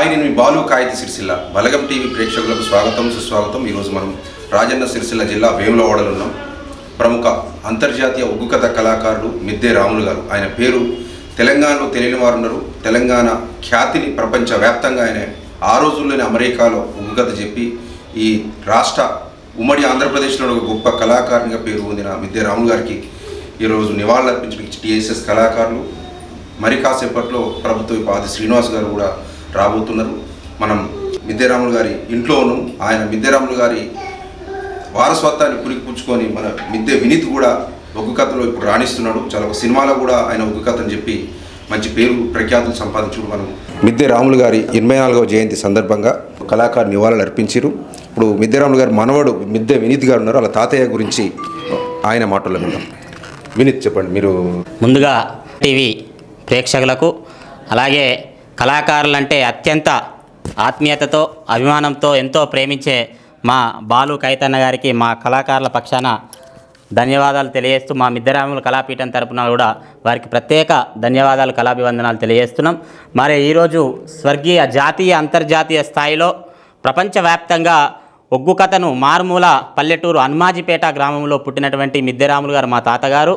Hi, నేను మీ బాలు కాయితి సిరిసిల్ల బలగం TV ప్రేక్షకులకు స్వాగతం సుస్వాగతం. ఈరోజు మనం రాజన్న సిరిసిల్ల జిల్లా వేములవాడలో ఉన్నాం. ప్రముఖ అంతర్జాతీయ ఒగ్గు కథ కళాకారుడు మిద్దె రాములు గారు. ఆయన పేరు తెలంగాణలో తెలియని వారు ఉన్నారు. తెలంగాణ ఖ్యాతిని ప్రపంచవ్యాప్తంగా ఆయన ఆ రోజుల్లోనే అమెరికాలో ఒగ్గు కథ చెప్పి ఈ రాష్ట్ర ఉమ్మడి ఆంధ్రప్రదేశ్లో ఒక గొప్ప కళాకారునిగా పేరు పొందిన మిద్దె రాములు గారికి ఈరోజు నివాళులర్పించడానికి టీఎస్ఎస్ కళాకారులు మరి కాసేపట్లో ప్రభుత్వ ఆది శ్రీనివాస్ గారు కూడా రాబోతున్నారు. మనం మిద్దె రాములు గారి ఇంట్లోనూ ఆయన మిద్దె రాములు గారి వారసత్వాన్ని పురికిపుచ్చుకొని మన మిద్దె వినీత్ కూడా ఒగ్గు కథలో ఇప్పుడు రాణిస్తున్నాడు. చాలా సినిమాలో కూడా ఆయన ఒగ్గు కథని చెప్పి మంచి పేరు ప్రఖ్యాతులు సంపాదించుడు. మనం మిద్దె రాములు గారి 84వ జయంతి సందర్భంగా కళాకారు నివాళులు అర్పించారు. ఇప్పుడు మిద్దె రాములు గారి మనవడు మిద్దె వినీత్ గారు ఉన్నారు. అలా తాతయ్య గురించి ఆయన మాటల్లో విందాం. వినీత్ చెప్పండి. మీరు ముందుగా టీవీ ప్రేక్షకులకు అలాగే కళాకారులంటే అత్యంత ఆత్మీయతతో అభిమానంతో ఎంతో ప్రేమించే మా బాలు కైతన్న గారికి మా కళాకారుల పక్షాన ధన్యవాదాలు తెలియజేస్తూ మా మిద్దె రాములు కళాపీఠం తరపున కూడా వారికి ప్రత్యేక ధన్యవాదాలు కళాభివందనాలు తెలియజేస్తున్నాం. మరి ఈరోజు స్వర్గీయ జాతీయ అంతర్జాతీయ స్థాయిలో ప్రపంచవ్యాప్తంగా ఒగ్గు కథను మారుమూల పల్లెటూరు అన్మాజిపేట గ్రామంలో పుట్టినటువంటి మిద్దె రాములు గారు మా తాతగారు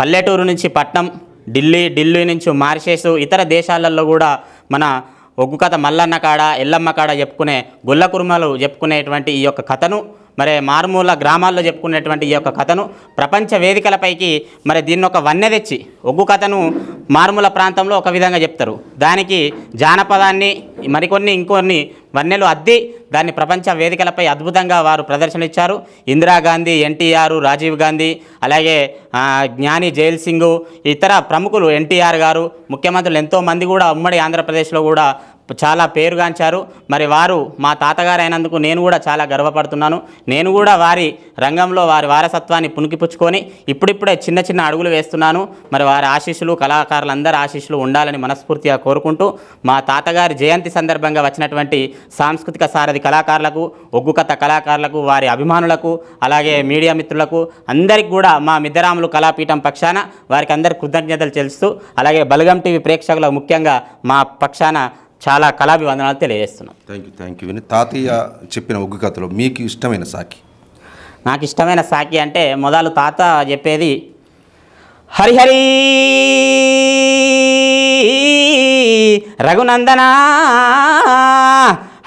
పల్లెటూరు నుంచి పట్నం, ఢిల్లీ నుంచి మారిషస్, ఇతర దేశాలలో కూడా మన ఒగ్గు కథ మల్లన్న కాడ ఎల్లమ్మ కాడ చెప్పుకునే గొల్ల కుర్మలు చెప్పుకునేటువంటి ఈ యొక్క కథను మరి మారుమూల గ్రామాల్లో చెప్పుకునేటువంటి ఈ యొక్క కథను ప్రపంచ వేదికలపైకి మరి దీన్ని ఒక వన్నె తెచ్చి ఒగ్గు కథను మారుమూల ప్రాంతంలో ఒక విధంగా చెప్తారు, దానికి జానపదాన్ని ఇంకొన్ని వన్నెలు అద్ది దాన్ని ప్రపంచ వేదికలపై అద్భుతంగా వారు ప్రదర్శన ఇచ్చారు. ఇందిరాగాంధీ, ఎన్టీఆర్, రాజీవ్ గాంధీ, అలాగే జ్ఞాని జైల్ సింగ్, ఇతర ప్రముఖులు ఎన్టీఆర్ గారు, ముఖ్యమంత్రులు ఎంతోమంది కూడా ఉమ్మడి ఆంధ్రప్రదేశ్లో కూడా చాలా పేరుగాంచారు. మరి వారు మా తాతగారు అయినందుకు నేను కూడా చాలా గర్వపడుతున్నాను. నేను కూడా వారి రంగంలో వారి వారసత్వాన్ని పుణికిపుచ్చుకొని ఇప్పుడిప్పుడే చిన్న చిన్న అడుగులు వేస్తున్నాను. మరి వారి ఆశీస్సులు కళాకారులందరి ఆశీస్సులు ఉండాలని మనస్ఫూర్తిగా కోరుకుంటూ మా తాతగారి జయంతి సందర్భంగా వచ్చినటువంటి సాంస్కృతిక సారథి కళాకారులకు, ఒగ్గు కథ కళాకారులకు, వారి అభిమానులకు, అలాగే మీడియా మిత్రులకు అందరికీ కూడా మా మిద్దె రాములు కళాపీఠం పక్షాన వారికి అందరికీ కృతజ్ఞతలు తెలుస్తూ అలాగే బలగం టీవీ ప్రేక్షకులకు ముఖ్యంగా మా పక్షాన చాలా కళాభివందనాలు తెలియజేస్తున్నాం. Thank you Vineeth. తాతయ్య చెప్పిన ఒగ్గు కథలో మీకు ఇష్టమైన సాకి? నాకు ఇష్టమైన సాకి అంటే మొదలు తాత చెప్పేది హరిహరి రఘునందనా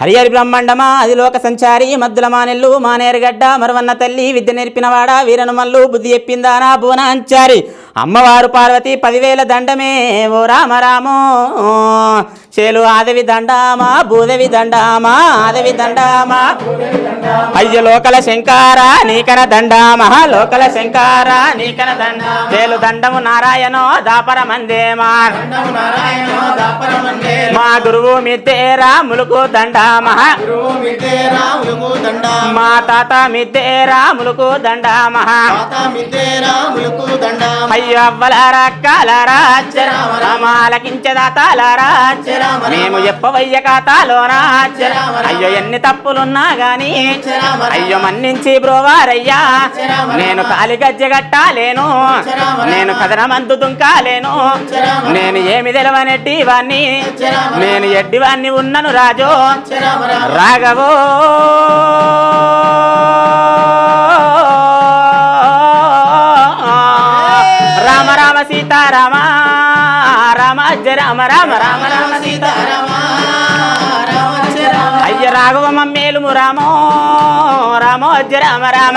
హరిహరి బ్రహ్మాండమా అదిలోక సంచారి మద్దుల మానెల్లు మానేరుగడ్డ మరవన్న తల్లి విద్య నేర్పినవాడ వీరను మల్లు బుద్ధి చెప్పిందానా భువనాంచారి అమ్మవారు పార్వతి 10,000 దండమే ఓ రామరామో చేలు ఆదవి దండామా భూదేవి దండామా ఆదవి దండామా అయ్య లోకల శంకార నీకన దండామా లోకల శంకార నీకన దండ చేలు దండము నారాయణో దాపర మందేమా మా గురువు మిద్దె రాములకు దండామా మా తాత మిద్దె రాములకు దండామా అయ్యో అవ్వలారా అక్కలారా రామాలకించదాతాలారా మేము చెప్పవయ్య ఖాతాలోనా అయ్యో ఎన్ని తప్పులున్నా గాని అయ్యో మన్నించి బ్రోవారయ్యా నేను కాలి గజ్జె గట్టాలేను నేను కథనమందు దుంకాలేను నేను ఏమి తెలవనెట్టి వాణ్ణి నేను ఎడ్డివాణ్ణి ఉన్నను రాజు రాఘవో రామ రామ సీతారామ రామ అజ్జ రామ రామ రామ రామ సీతారామ అయ్య రాఘవ మమ్మేలుము రామో రామో అజ్జ రామ రామ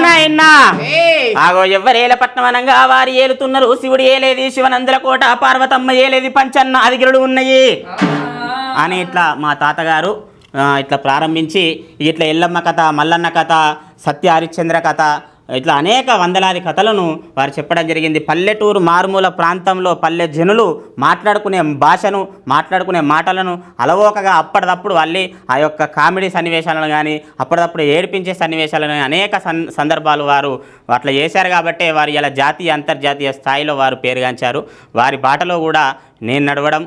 నాయన్నా ఆగో ఎవ్వరేల పట్నమనంగా వారి ఏలుతున్నారు. శివుడు ఏలేది శివనందుల కోట, పార్వతమ్మ ఏలేది పంచన్న అదిగిరుడు ఉన్నాయి అని ఇట్లా మా తాతగారు ఇట్లా ప్రారంభించి ఇట్లా ఎల్లమ్మ కథ, మల్లన్న కథ, సత్య హరిశ్చంద్ర కథ, ఇట్లా అనేక వందలాది కథలను వారు చెప్పడం జరిగింది. పల్లెటూరు మారుమూల ప్రాంతంలో పల్లె జనులు మాట్లాడుకునే భాషను, మాట్లాడుకునే మాటలను అలవోకగా అప్పటిదప్పుడు వాళ్ళి ఆ యొక్క కామెడీ సన్నివేశాలను కానీ అప్పటిదప్పుడు ఏడిపించే సన్నివేశాలను కానీ అనేక సందర్భాలు వారు అట్లా చేశారు. కాబట్టే వారు ఇలా జాతీయ అంతర్జాతీయ స్థాయిలో వారు పేరుగాంచారు. వారి బాటలో కూడా నేను నడవడం,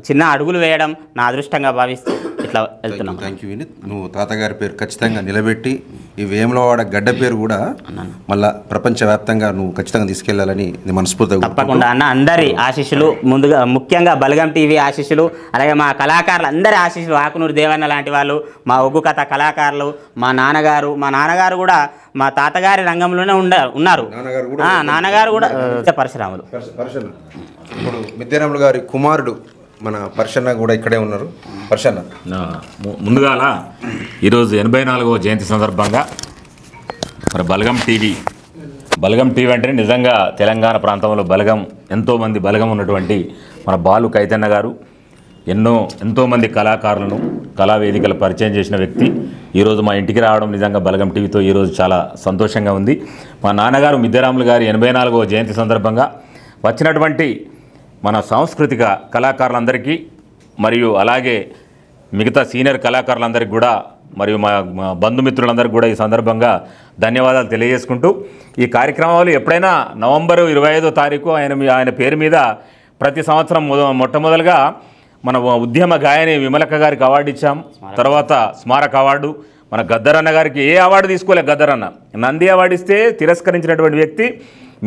చిన్న అడుగులు వేయడం నా అదృష్టంగా భావిస్తూ ఇట్లా వెళ్తున్నాం. Thank you Vineeth. నువ్వు తాతగారి పేరు ఖచ్చితంగా నిలబెట్టి ఈ వేములవాడ గడ్డ పేరు కూడా మళ్ళా ప్రపంచవ్యాప్తంగా నువ్వు ఖచ్చితంగా తీసుకెళ్లాలని మనస్ఫూర్తిగా తప్పకుండా అన్న. అందరి ఆశీస్సులు ముందుగా, ముఖ్యంగా బలగం టీవీ ఆశీస్సులు, అలాగే మా కళాకారులు అందరి ఆశీస్సులు, ఆకునూరు దేవన్న లాంటి వాళ్ళు, మా ఒగ్గు కథ కళాకారులు, మా నాన్నగారు కూడా మా తాతగారి రంగంలోనే ఉన్నారు. నాన్నగారు కూడా పరశురాములు. ఇప్పుడు మిద్దెరాములు గారి కుమారుడు మన పర్షన్న కూడా ఇక్కడే ఉన్నారు. పర్షన్న, ముందుగాల ఈరోజు 84వ జయంతి సందర్భంగా మరి బలగం టీవీ అంటే నిజంగా తెలంగాణ ప్రాంతంలో ఎంతోమంది బలగం ఉన్నటువంటి మన బాలు కైతన్న గారు ఎంతోమంది కళాకారులను కళావేదికలు పరిచయం చేసిన వ్యక్తి ఈరోజు మా ఇంటికి రావడం నిజంగా బలగం టీవీతో ఈరోజు చాలా సంతోషంగా ఉంది. మా నాన్నగారు మిద్దెరాములు గారి 84వ జయంతి సందర్భంగా వచ్చినటువంటి మన సాంస్కృతిక కళాకారులందరికీ మరియు అలాగే మిగతా సీనియర్ కళాకారులందరికీ కూడా మరియు మా బంధుమిత్రులందరికీ కూడా ఈ సందర్భంగా ధన్యవాదాలు తెలియజేసుకుంటూ, ఈ కార్యక్రమాలు ఎప్పుడైనా నవంబరు 25వ తారీఖు ఆయన పేరు మీద ప్రతి సంవత్సరం మొట్టమొదలుగా మన ఉద్యమ గాయని విమలక్క గారికి అవార్డు ఇచ్చాం. తర్వాత స్మారక అవార్డు మన గద్దరన్న గారికి ఏ అవార్డు తీసుకోలే. గద్దరన్న నంది అవార్డు ఇస్తే తిరస్కరించినటువంటి వ్యక్తి.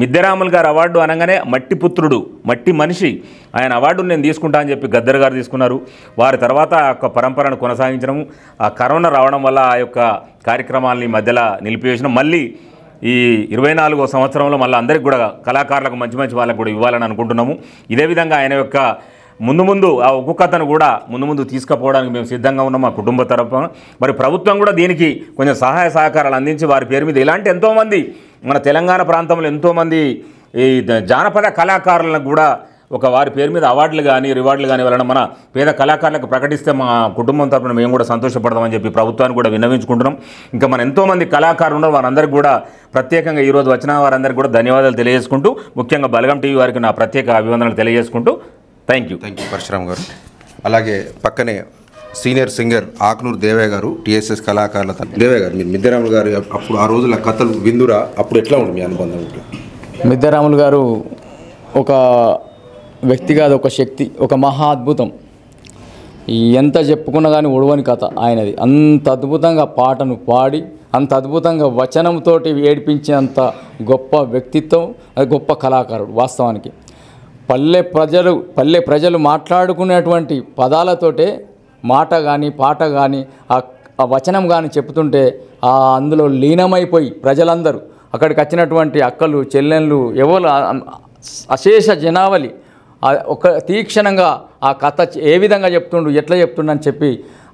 మిద్దెరాములు గారు అవార్డు అనగానే మట్టి పుత్రుడు, మట్టి మనిషి, ఆయన అవార్డును నేను తీసుకుంటా అని చెప్పి గద్దర్ గారు తీసుకున్నారు. వారి తర్వాత ఆ యొక్క పరంపరను కొనసాగించడం, ఆ కరోనా రావడం వల్ల ఆ యొక్క కార్యక్రమాలని మధ్యలో నిలిపివేసిన, మళ్ళీ ఈ 24వ సంవత్సరంలో మళ్ళీ అందరికి కూడా కళాకారులకు మంచి వాళ్ళకు కూడా ఇవ్వాలని అనుకుంటున్నాము. ఇదే విధంగా ఆయన యొక్క ముందు ఆ ఒగ్గు కథను కూడా ముందు తీసుకుపోవడానికి మేము సిద్ధంగా ఉన్నాం మా కుటుంబ తరఫున. మరి ప్రభుత్వం కూడా దీనికి కొంచెం సహాయ సహకారాలు అందించి వారి పేరు మీద ఇలాంటి ఎంతోమంది మన తెలంగాణ ప్రాంతంలో ఎంతోమంది ఈ జానపద కళాకారులకు కూడా వారి పేరు మీద అవార్డులు కానీ రివార్డులు కానీ వెళ్ళడం మన పేద కళాకారులకు ప్రకటిస్తే మా కుటుంబం తరఫున మేము కూడా సంతోషపడదామని చెప్పి ప్రభుత్వాన్ని కూడా విన్నవించుకుంటున్నాం. ఇంకా మన ఎంతోమంది కళాకారులు ఉన్నారు, వారందరికీ కూడా ప్రత్యేకంగా ఈరోజు వచ్చిన వారందరికీ కూడా ధన్యవాదాలు తెలియజేసుకుంటూ, ముఖ్యంగా బలగం టీవీ వారికి నా ప్రత్యేక అభివందనలు తెలియజేసుకుంటూ థ్యాంక్ యూ పరశురామ్ గారు. అలాగే పక్కనే సీనియర్ సింగర్ ఆకునూరు దేవయ్య గారు, టీఎస్ఎస్ కళాకారుల దేవయ్య గారు. మీరు మిద్దెరాములు గారు అప్పుడు ఆ రోజుల కథలు విందురా, అప్పుడు ఎట్లా ఉంది మీ అనుబంధం? మిద్దెరాములు గారు ఒక వ్యక్తి కాదు, ఒక శక్తి, ఒక మహా అద్భుతం. ఎంత చెప్పుకున్నా కానీ ఒడవని కథ ఆయనది. అంత అద్భుతంగా పాటను పాడి, అంత అద్భుతంగా వచనంతో ఏడిపించేంత గొప్ప వ్యక్తిత్వం, గొప్ప కళాకారుడు. వాస్తవానికి పల్లె ప్రజలు మాట్లాడుకునేటువంటి పదాలతోటే మాట కానీ పాట కానీ ఆ వచనం కానీ చెప్తుంటే అందులో లీనమైపోయి ప్రజలందరూ, అక్కడికి వచ్చినటువంటి అక్కలు చెల్లెళ్ళు ఎవరు అశేష జనావళి ఒక తీక్షణంగా ఆ కథ ఏ విధంగా చెప్తుండు, ఎట్లా చెప్తుండని చెప్పి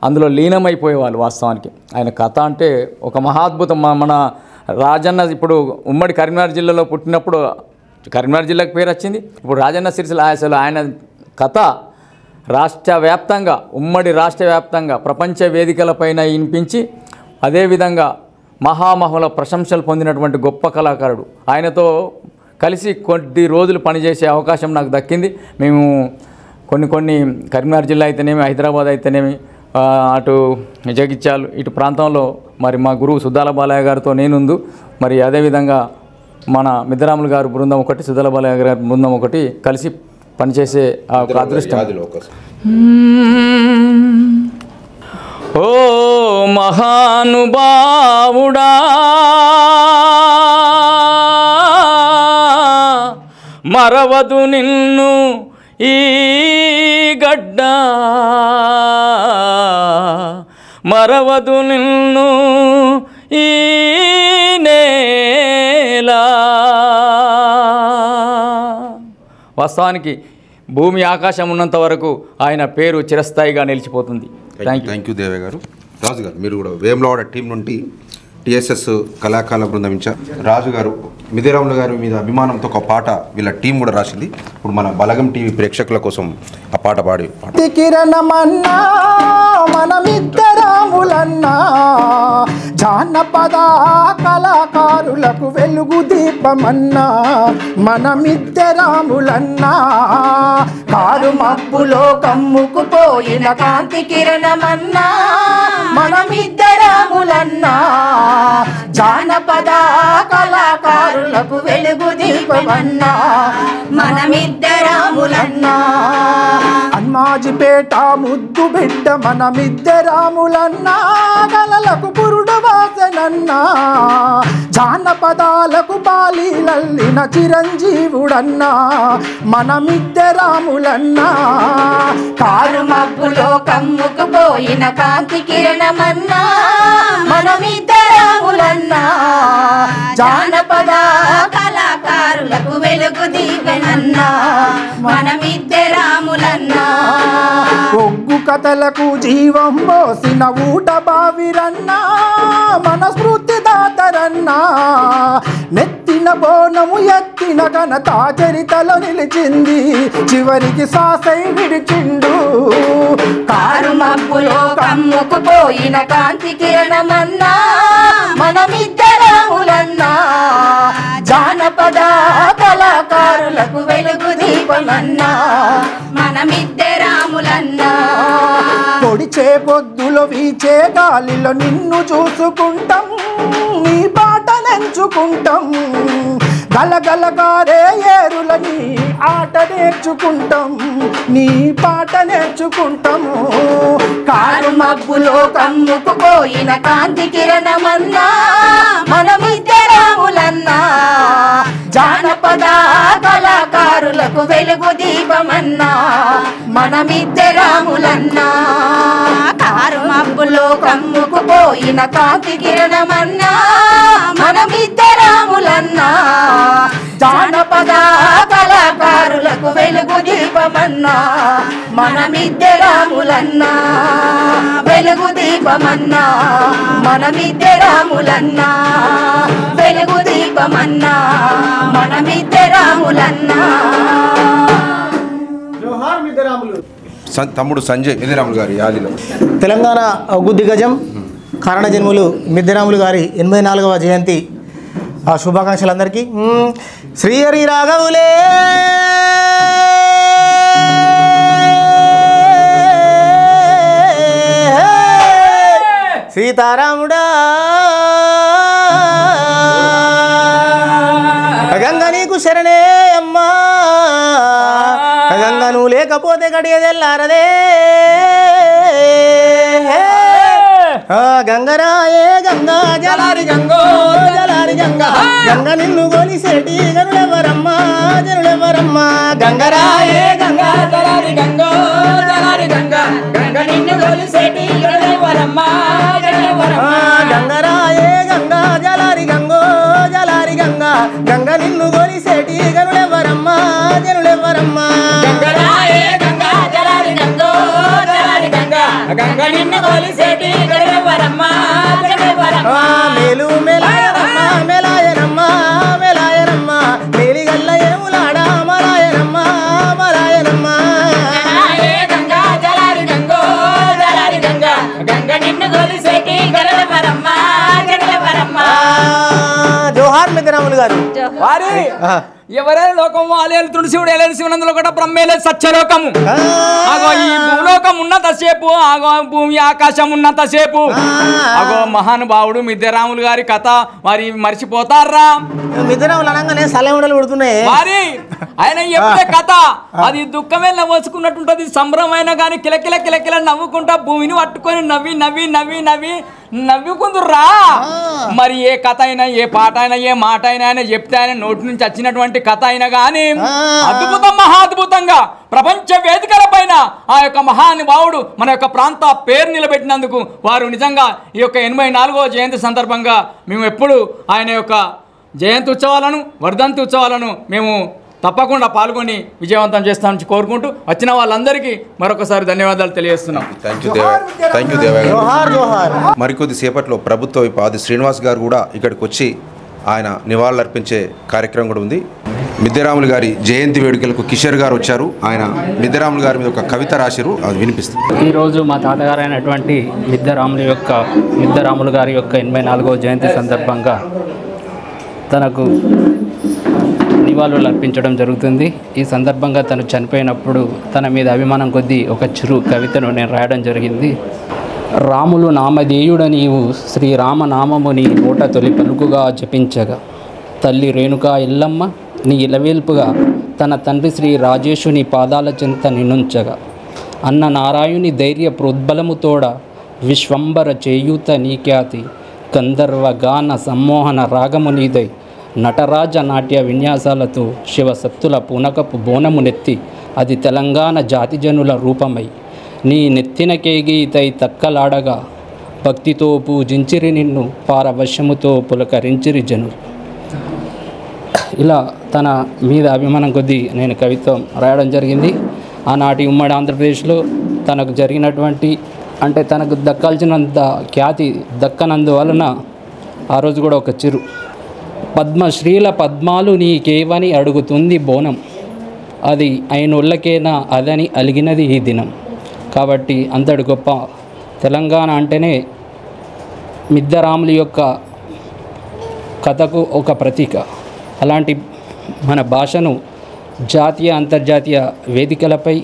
అందులో లీనమైపోయేవాళ్ళు. వాస్తవానికి ఆయన కథ అంటే ఒక మహాద్భుతం. మన రాజన్న ఇప్పుడు ఉమ్మడి కరీంనగర్ జిల్లాలో పుట్టినప్పుడు కరీంనగర్ జిల్లాకు పేరు వచ్చింది. ఇప్పుడు రాజన్న సిరిసిల్ల అసలు ఆయన కథ రాష్ట్ర వ్యాప్తంగా, ఉమ్మడి రాష్ట్ర వ్యాప్తంగా ప్రపంచ వేదికలపైన వినిపించి అదేవిధంగా మహామహుల ప్రశంసలు పొందినటువంటి గొప్ప కళాకారుడు. ఆయనతో కలిసి కొద్ది రోజులు పనిచేసే అవకాశం నాకు దక్కింది. మేము కొన్ని కరీంనగర్ జిల్లా అయితేనేమి, హైదరాబాద్ అయితేనేమి, అటు జగిత్యాల ఇటు ప్రాంతంలో మరి మా గురువు సుద్దాల బాలయ్య గారితో నేనుందు. మరి అదేవిధంగా మన మిద్దెరాములు గారు బృందం ఒకటి, సుద్దాల బాలయ్య గారి బృందం ఒకటి కలిసి పనిచేసే ఒక అదృష్టం. ఓ మహానుభావుడా మరవదు నిన్ను ఈ గడ్డ, మరవదు నిన్ను ఈ నేల. వాస్తవానికి భూమి ఆకాశం ఉన్నంత వరకు ఆయన పేరు చిరస్థాయిగా నిలిచిపోతుంది. థ్యాంక్ యూ దేవయ్య గారు. రాజు గారు, మీరు కూడా వేములవాడ టీం నుండి టీఎస్ఎస్ కళాకారుల బృందం ఇన్ఛార్జ్. రాజు గారు మిద్దెరాములు గారి మీద అభిమానంతో ఒక పాట వీళ్ళ టీం కూడా రాసింది. ఇప్పుడు మన బలగం టీవీ ప్రేక్షకుల కోసం ఆ పాట పాడి. కిరణమన్నా మనమిద్దరాములన్నా, జానపద కళాకారులకు వెలుగు దీపమన్నా, మనమిద్దరాములన్నా, కారు మబ్బులో కమ్ముకుపోయిన కాంతి కిరణమన్నా, మనమిద్దరాములన్నా, జానపద కళాకారులకు వెలుగు దీపమన్నా, మనమిద్దరాములన్నా. అమ్మాజిపేట ముద్దు బిడ్డ మన మిద్దె రాములన్నా గలలకు పురుడు వాసనన్నా జానపదాలకు బాలీలల్లిన చిరంజీవుడన్నా మన మిద్దె రాములన్నా కారు మబ్బులో కమ్ముకుపోయిన కాంతి కిరణమన్నా మన మిద్దె రాములన్నా జానపద కళాకారులకు వెలుగు దీవెనన్నా మన మిద్దె రాములన్నా ఒగ్గు కథలకు జీవం పోసిన ఊట బావిరన్నా మన స్మృతి దాతరన్నా నెత్తిన బోనము ఎత్తిన ఘనత చరితలో నిలిచింది చివరికి సాసై విడిచిండు కారు మబ్బులో కమ్ముకుపోయిన కాంతి కిరణమన్నా మన మిద్దె రాములన్నా జానపద కళాకారులకు వెలుగు దీపమన్నా మన మిద్దె రాములన్నా పొడిచే పొద్దులో వీచే గాలిలో నిన్ను చూసుకుంటాం నీ పాట నెంచుకుంటాం గలగలగారే ఏరులని ఆట నేర్చుకుంటాం నీ పాట నేర్చుకుంటాము కారు మబ్బులో కమ్ముకుపోయిన కాంతి కిరణమన్నా మన మిద్దె రాములన్నా జానపద కళాకారులకు వెలుగు దీపమన్నా మన మిద్దె రాములన్నా కారు మబ్బులో కమ్ముకుపోయిన కాంతి కిరణమన్నా మన మిద్దె రాములన్నా జానపద కళాకారులకు వెలుగు దీపమన్నా మన మిద్దె రాములన్నా వెలుగు దీపమన్నా మన మిద్దె రాములన్నా వెలుగు దీపమన్నా మన మిద్దె రాములన్నా తమ్ముడు సంజయ్ మిద్దెరాములు గారి యాదిలో తెలంగాణ ఒగ్గు దిగ్గజం కారణజన్ములు మిద్దెరాములు గారి 84వ జయంతి శుభాకాంక్షలు అందరికీ. శ్రీహరి రాఘవులే సీతారాముడా గంగ నీకు శరణే అమ్మా గంగ నువ్వు లేకపోతే గడియదెల్లారదే గంగరాయే గంగా జలారి గంగో జలారి గంగా గంగ నిన్ను గొలిసేటి గనులెవరమ్మా జనులెవరమ్మా గంగరాయే గంగా జలారి గంగో జలారి గంగా గంగ నిన్ను గొలిసేటి గనులెవరమ్మా జనులెవరమ్మా గంగరాయే గంగా జలారి గంగో జలారి గంగా గంగ నిన్ను గొలిసేటి గనులెవరమ్మా జనులెవరమ్మా గంగరాయే గంగా జలారి గంగో జలారి గంగా గంగ నిన్ను గొలిసేటి మేలు మేలాయనమ్మా మేలాయనమ్మా మేలాయనమ్మా మేలిగల్ల ఏములాడా మలాయనమ్మా మలాయనమ్మా గంగా జలారి గంగో జలారి గంగా గంగ నిన్ను గొలిసేటి గరలవరమ్మా గరలవరమ్మా. జోహార్ మిద్దెరాములు గారు వారి ఎవరైనా లోకం వాలేలు తులసివుడు ఏలేని శివనందులో కూడా బ్రహ్మేలే సత్యలోకము. అగో ఈ భూలోకం ఉన్నంతసేపు ఆగో భూమి ఆకాశం ఉన్నంతసేపు అగో మహానుభావుడు మిద్దెరాములు గారి కథ మరి మర్చిపోతారా? మిద్దెరాములు అనగానే సలముడలు పుడుతున్నాయి వారి ఆయన ఎప్పుడే కథ అది దుఃఖమే నవ్వుకుంటుంటది, సంబరమైన కానీ కిలకిల కిలకిల నవ్వుకుంటా భూమిని పట్టుకొని నవ్వి నవ్వి నవ్వి నవ్వి నవ్వుకుందుర్రా. మరి ఏ కథ అయినా ఏ పాట అయినా ఏ మాట అయినా ఆయన చెప్తే ఆయన నోటి నుంచి వచ్చినటువంటి కథ అయినా కానీ అద్భుతం మహాద్భుతంగా ప్రపంచ వేదికల పైన ఆ యొక్క మహానుభావుడు మన యొక్క ప్రాంత పేరు నిలబెట్టినందుకు వారు నిజంగా ఈ యొక్క 84వ జయంతి సందర్భంగా మేము ఎప్పుడు ఆయన యొక్క జయంతి ఉత్సవాలను వర్ధంతి ఉత్సవాలను మేము తప్పకుండా పాల్గొని విజయవంతం చేస్తామని కోరుకుంటూ వచ్చిన వాళ్ళందరికీ మరొకసారి ధన్యవాదాలు తెలియజేస్తున్నాం. థ్యాంక్ యూ దేవయ్య గారు. మరికొద్ది సేపట్లో ప్రభుత్వ విప్ శ్రీనివాస్ గారు కూడా ఇక్కడికి వచ్చి ఆయన నివాళులర్పించే కార్యక్రమం కూడా ఉంది. మిద్దెరాములు గారి జయంతి వేడుకలకు కిషోర్ గారు వచ్చారు. ఆయన మిద్దెరాములు గారి మీద ఒక కవిత రాశారు, అది వినిపిస్తుంది. ఈరోజు మా తాతగారు అయినటువంటి మిద్దెరాములు గారి యొక్క 84వ జయంతి సందర్భంగా తనకు నివాళులు అర్పించడం జరుగుతుంది. ఈ సందర్భంగా తను చనిపోయినప్పుడు తన మీద అభిమానం కొద్దీ ఒక చిరు కవితను నేను రాయడం జరిగింది. రాములు నామధేయుడ నీవు శ్రీరామనామము నీ నోట తొలి పలుకుగా జపించగా తల్లి రేణుకా ఎల్లమ్మ నీ ఇలవేల్పుగా తన తండ్రి శ్రీ రాజేషు నీ పాదాల చెంత నిన్నుంచగా అన్న నారాయుని ధైర్య ప్రోద్బలముతోడ విశ్వంబర చేయూత నీఖ్యాతి గంధర్వ గాన సమ్మోహన రాగము నీదై నటరాజ నాట్య విన్యాసాలతో శివసత్తుల పూనకపు బోనమునెత్తి అది తెలంగాణ జాతిజనుల రూపమై నీ నెత్తిన కేగీతై తక్కలాడగా భక్తితో పూజించిరి నిన్ను పారవశ్యముతో పులకరించిరి జనులు. ఇలా తన మీద అభిమానం కొద్దీ నేను కవిత్వం రాయడం జరిగింది. ఆనాటి ఉమ్మడి ఆంధ్రప్రదేశ్లో తనకు జరిగినటువంటి అంటే తనకు దక్కాల్సినంత ఖ్యాతి దక్కనందువలన ఆ రోజు కూడా ఒక చిరు పద్మశ్రీల పద్మాలు నీకేవని అడుగుతుంది బోనం, అది అయినోళ్ళకేనా అదని అలిగినది ఈ దినం. కాబట్టి అంతటి గొప్ప తెలంగాణ అంటేనే మిద్దరాముల యొక్క కథకు ఒక ప్రతీక. అలాంటి మన భాషను జాతీయ అంతర్జాతీయ వేదికలపై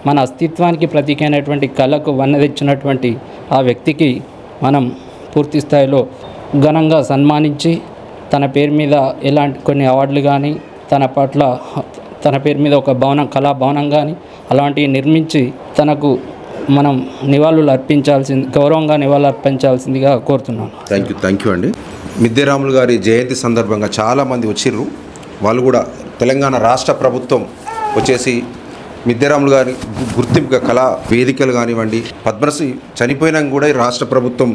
మన అస్తిత్వానికి ప్రతీకైనటువంటి కళకు వన్నె తెచ్చినటువంటి ఆ వ్యక్తికి మనం పూర్తి స్థాయిలో ఘనంగా సన్మానించి తన పేరు మీద ఎలాంటి కొన్ని అవార్డులు కానీ తన పేరు మీద ఒక భవనం కళా భవనం కానీ అలాంటివి నిర్మించి తనకు మనం గౌరవంగా నివాళులు అర్పించాల్సిందిగా కోరుతున్నాను. థ్యాంక్ యూ అండి. మిద్దెరాములు గారి జయంతి సందర్భంగా చాలామంది వచ్చిర్రు. వాళ్ళు కూడా తెలంగాణ రాష్ట్ర ప్రభుత్వం వచ్చేసి మిద్దెరాములు గారి గుర్తింపుగా కళా వేదికలు కానివ్వండి, పద్మశ్రీ చనిపోయినాక కూడా రాష్ట్ర ప్రభుత్వం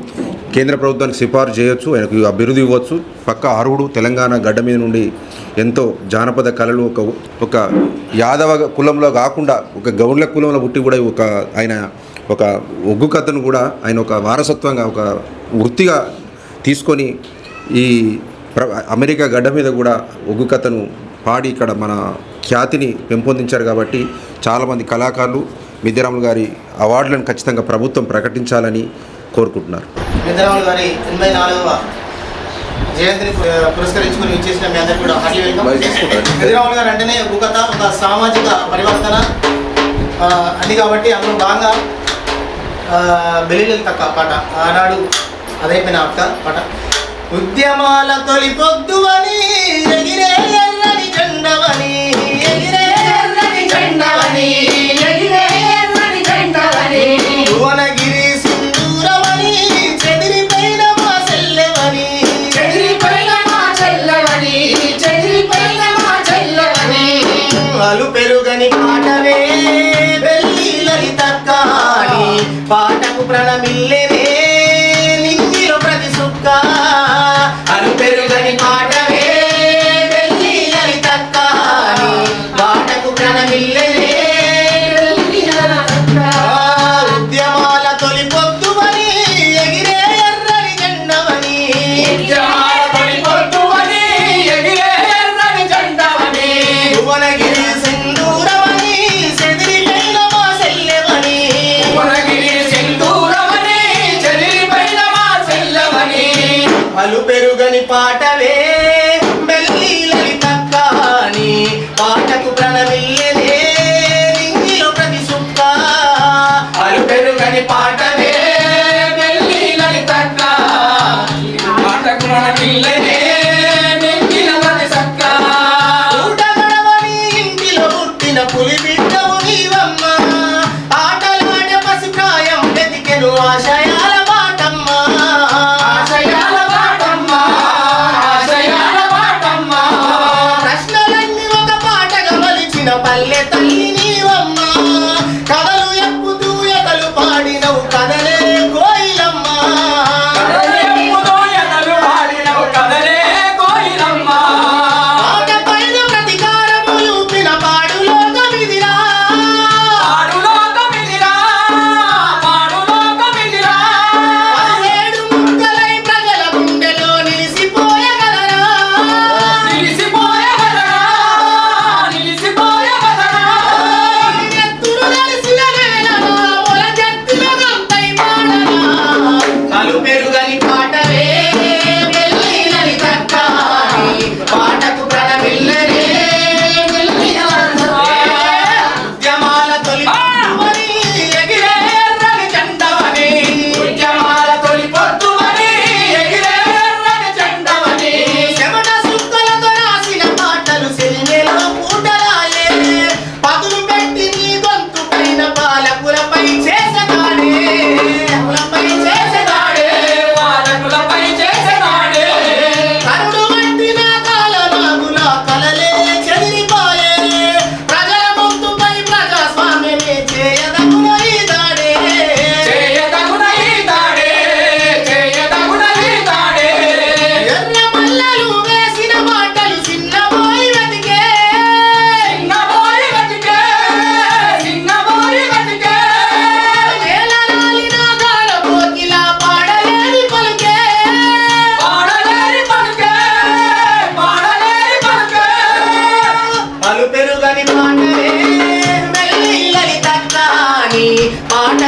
కేంద్ర ప్రభుత్వానికి సిఫార్సు చేయొచ్చు, ఆయనకు అభివృద్ధి ఇవ్వచ్చు. పక్క అర్హుడు తెలంగాణ గడ్డ మీద నుండి ఎంతో జానపద కళలు ఒక యాదవ కులంలో కాకుండా ఒక గౌండ్ల కులంలో పుట్టి కూడా ఆయన ఒక ఒగ్గు కథను కూడా ఆయన ఒక వారసత్వంగా ఒక వృత్తిగా తీసుకొని ఈ అమెరికా గడ్డ మీద కూడా ఒగ్గు కథను పాడి ఇక్కడ మన ఖ్యాతిని పెంపొందించారు. కాబట్టి చాలామంది కళాకారులు మిద్దెరాములు గారి అవార్డులను ఖచ్చితంగా ప్రభుత్వం ప్రకటించాలని కోరుకుంటున్నారు. మిద్దెరాములు గారి 84వ జయంతిని పురస్కరించుకుని ఇచ్చేసిన మీ అందరికీ కూడా హార్ట్లీ వెల్కమ్. మిద్దెరాములు గారు అంటేనే ఒక సామాజిక పరివర్తన అది కాబట్టి అందులో బాగా బెల్లిలు తక్క పాట ఆనాడు అదైపోయిన అక్క పాట. ఉద్యమాల తొలి పొద్దువని ఎగిరే ఎర్రని జెండవని ఎగిరే ఎర్రని జెండవని ఎగిరే ఎర్రని జెండవని భువనగిరి సింధూరవని చెదిరిపోయిన మా చెల్లెవని చెదిరిపోయిన మా చెల్లెవని చెదిరిపోయిన మా చెల్లెవని అలు పెరుగని పాటవే బెల్లిలని తక్కాని పాటకు ప్రణమిల్లెనే నింగిలో ప్రతి సుక్క అలు పెరుగని పాటవే బెల్లిలని తక్కాని పాటకు ప్రణమిల్లెనే ఉద్యమాల తొలి పొద్దువని ఎగిరే ఎర్రని జెండవని ఉద్యమాల తొలి పొద్దువని ఎగిరే ఎర్రని జెండవని భువనగిరి సింధూరవని చెదిరిపోయిన మా చెల్లెవని భువనగిరి సింధూరవని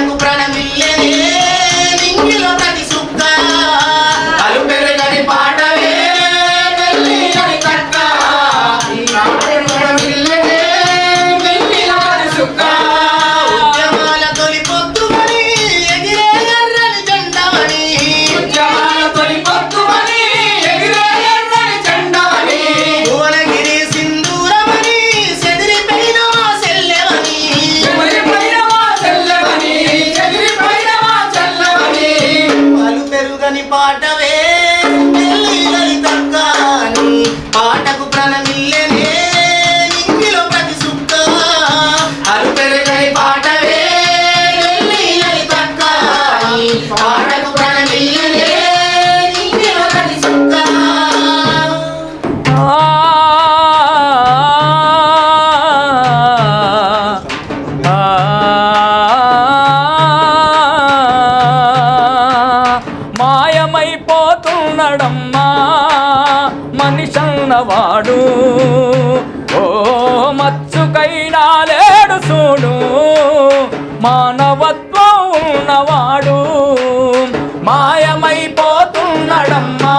పాటకు ప్రణమిల్లనే నింగిలో ప్రతి సుక్క అలు పెరగని పాటవే వెళ్ళని కక్క ప్రణమిల్లనే నింగిలో ప్రతి సుక్క ఉద్యమాల తొలి పొద్దుమని ఎగిరే ఎర్రని జెండవని ఉద్యమాల తొలి పొద్దుమని ఎగిరే ఎర్రని జెండవని భువనగిరి సింధూరమని సెదిరిపోయిన మా సెల్లెవని సెదిరిపోయిన మా సెల్లెవని సెదిరిపోయిన మా చెల్లెవని అలు పెరుగని పాటవే వెళ్ళని తక్కని పాటకు ప్రణమిల్లనే నింగిలో ప్రతి సుక్క అలు పెరుగని పాటవే వెళ్ళని తక్కని పాటకు ప్రణమిల్లనే నింగిలో ప్రతి సుక్క మాయమైపోతున్నాడమ్మా మనిషన్నవాడు ఓ మచ్చుకైనా లేడు చూడు మానవత్వం ఉన్నవాడు మాయమైపోతున్నాడమ్మా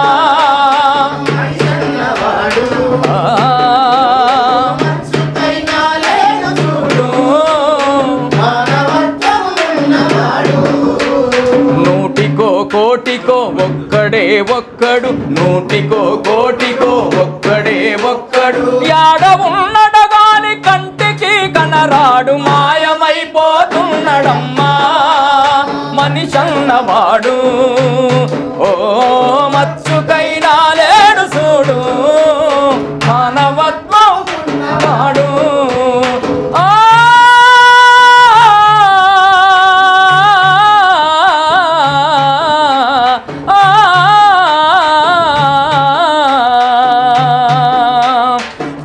నూటికో కోటికో ఒక్కడే ఒక్కడు నూటికో కోటికో ఒక్కడే ఒక్కడు యాడ ఉన్నడు గాని కంటికి కనరాడు మాయమైపోతున్నాడమ్మా మనిషన్నవాడు ఓ మచ్చుకైనా లేడు చూడు మానవత్వం వాడు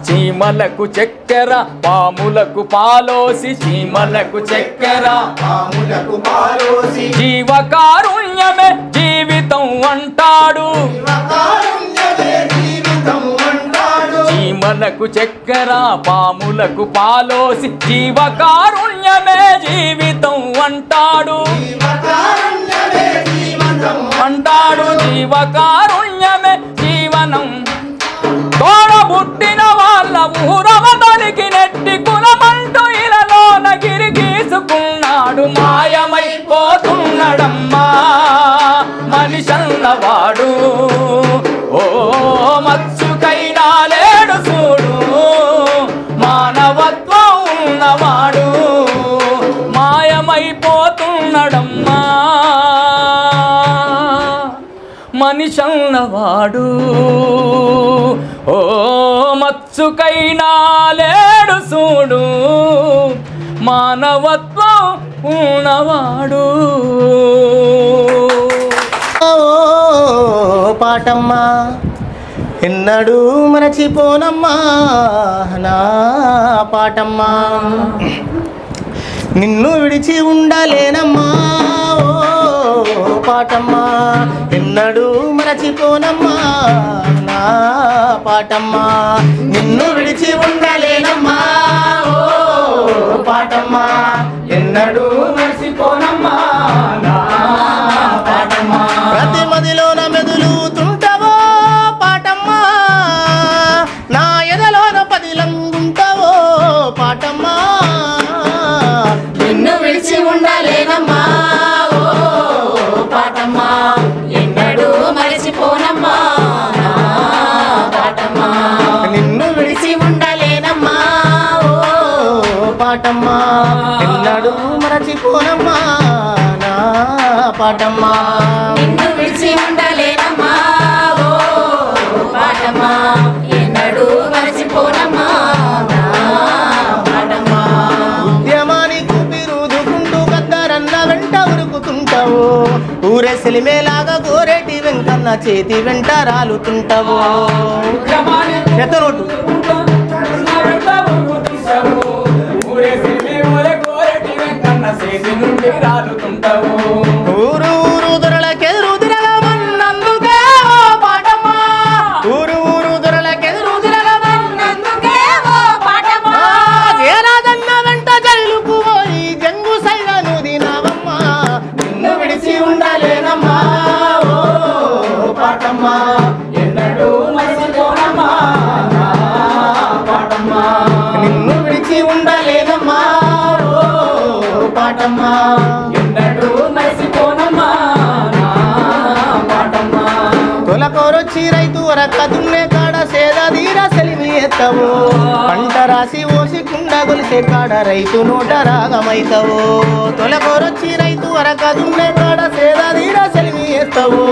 చీమలకు చక్కెర పాములకు పాలోసి చీమలకు చక్కెర పాములకు పాలోసి జీవకారుణ్యమే జీవితం అంటాడు కారుణ్యమే జీవితం అంటాడు చీమలకు చక్కెర పాములకు పాలోసి జీవకారుణ్యమే జీవితం అంటాడు కారుణ్యమే జీవితం అంటాడు జీవకారుణ్యమే జీవనం తోడబుట్టిన వాళ్ళ ఊరవతలికి నెట్టి కులమంటూ ఇలలోన గిరిగీసుకున్నాడు మాయమైపోతున్నాడమ్మా మనిషన్నవాడు ఓ మచ్చుకైనా లేడు చూడు మానవత్వం ఉన్నవాడు మాయమైపోతున్నాడమ్మా మనిషన్నవాడు ఓ మచ్చుకైనా లేడు చూడు మానవత్వం ఉన్నవాడు ఓ పాటమ్మా ఎన్నడూ మరచిపోనమ్మా నా పాటమ్మా నిన్ను విడిచి ఉండలేనమ్మా ఓ పాటమ్మా ఎన్నడూ మరచిపోనమ్మా నా పాటమ్మా నిన్ను విడిచి ఉండలేనమ్మా ఓ పాటమ్మా ఎన్నడూ మరచిపోనమ్మా నా పాటమ్మా ప్రతి మదిలోన మెదులుతుంటావో పాటమ్మా నా ఎదలోన పదిలంగుంటావో పాటమ్మా నిన్ను విడిచి ఉండలేనమ్మా ఓ పాటమ్మా ఎన్నడూ మరిచిపోనమ్మా నా పాటమ్మా నిన్ను విడిచి ఉండలేనమ్మా ఓ పాటమ్మా ఎన్నడూ మరచిపోనమ్మా నా పాటమ్మా నిన్ను విడిచి ఉండలేనమ్మా ఓ పాటమ్మా ఎన్నడూ మరిచిపోనమ్మా నా పాటమ్మా ఉద్యమానికి ఊపిరుదుకుంటూ గద్దరన్న వెంట ఉరుకుతుంటావు ఊరే సెలిమేలాగా గోరేటి వెంకన్న చేతి వెంట రాలుతుంటావు ఎత్తనోటు ఊరు ఊరు దొరలకెదురు తిరగమన్నందుకే ఓ పాటమ్మా ఊరు ఊరు దొరలకెదురు తిరగమన్నందుకే ఓ పాటమ్మా జయరాజన్న వెంట జైలుకు పోయి జంగు సైరను దినవమ్మా అరక దున్నే కాడ సేద తీర సెలిమి ఎత్తవు పంట రాసి ఓసి కుండ గొలిసే కాడ రైతు నోట రాగమైతవు తొలకోరొచ్చి రైతు అరక దున్నే కాడ సేద తీర సెలిమి ఎత్తవు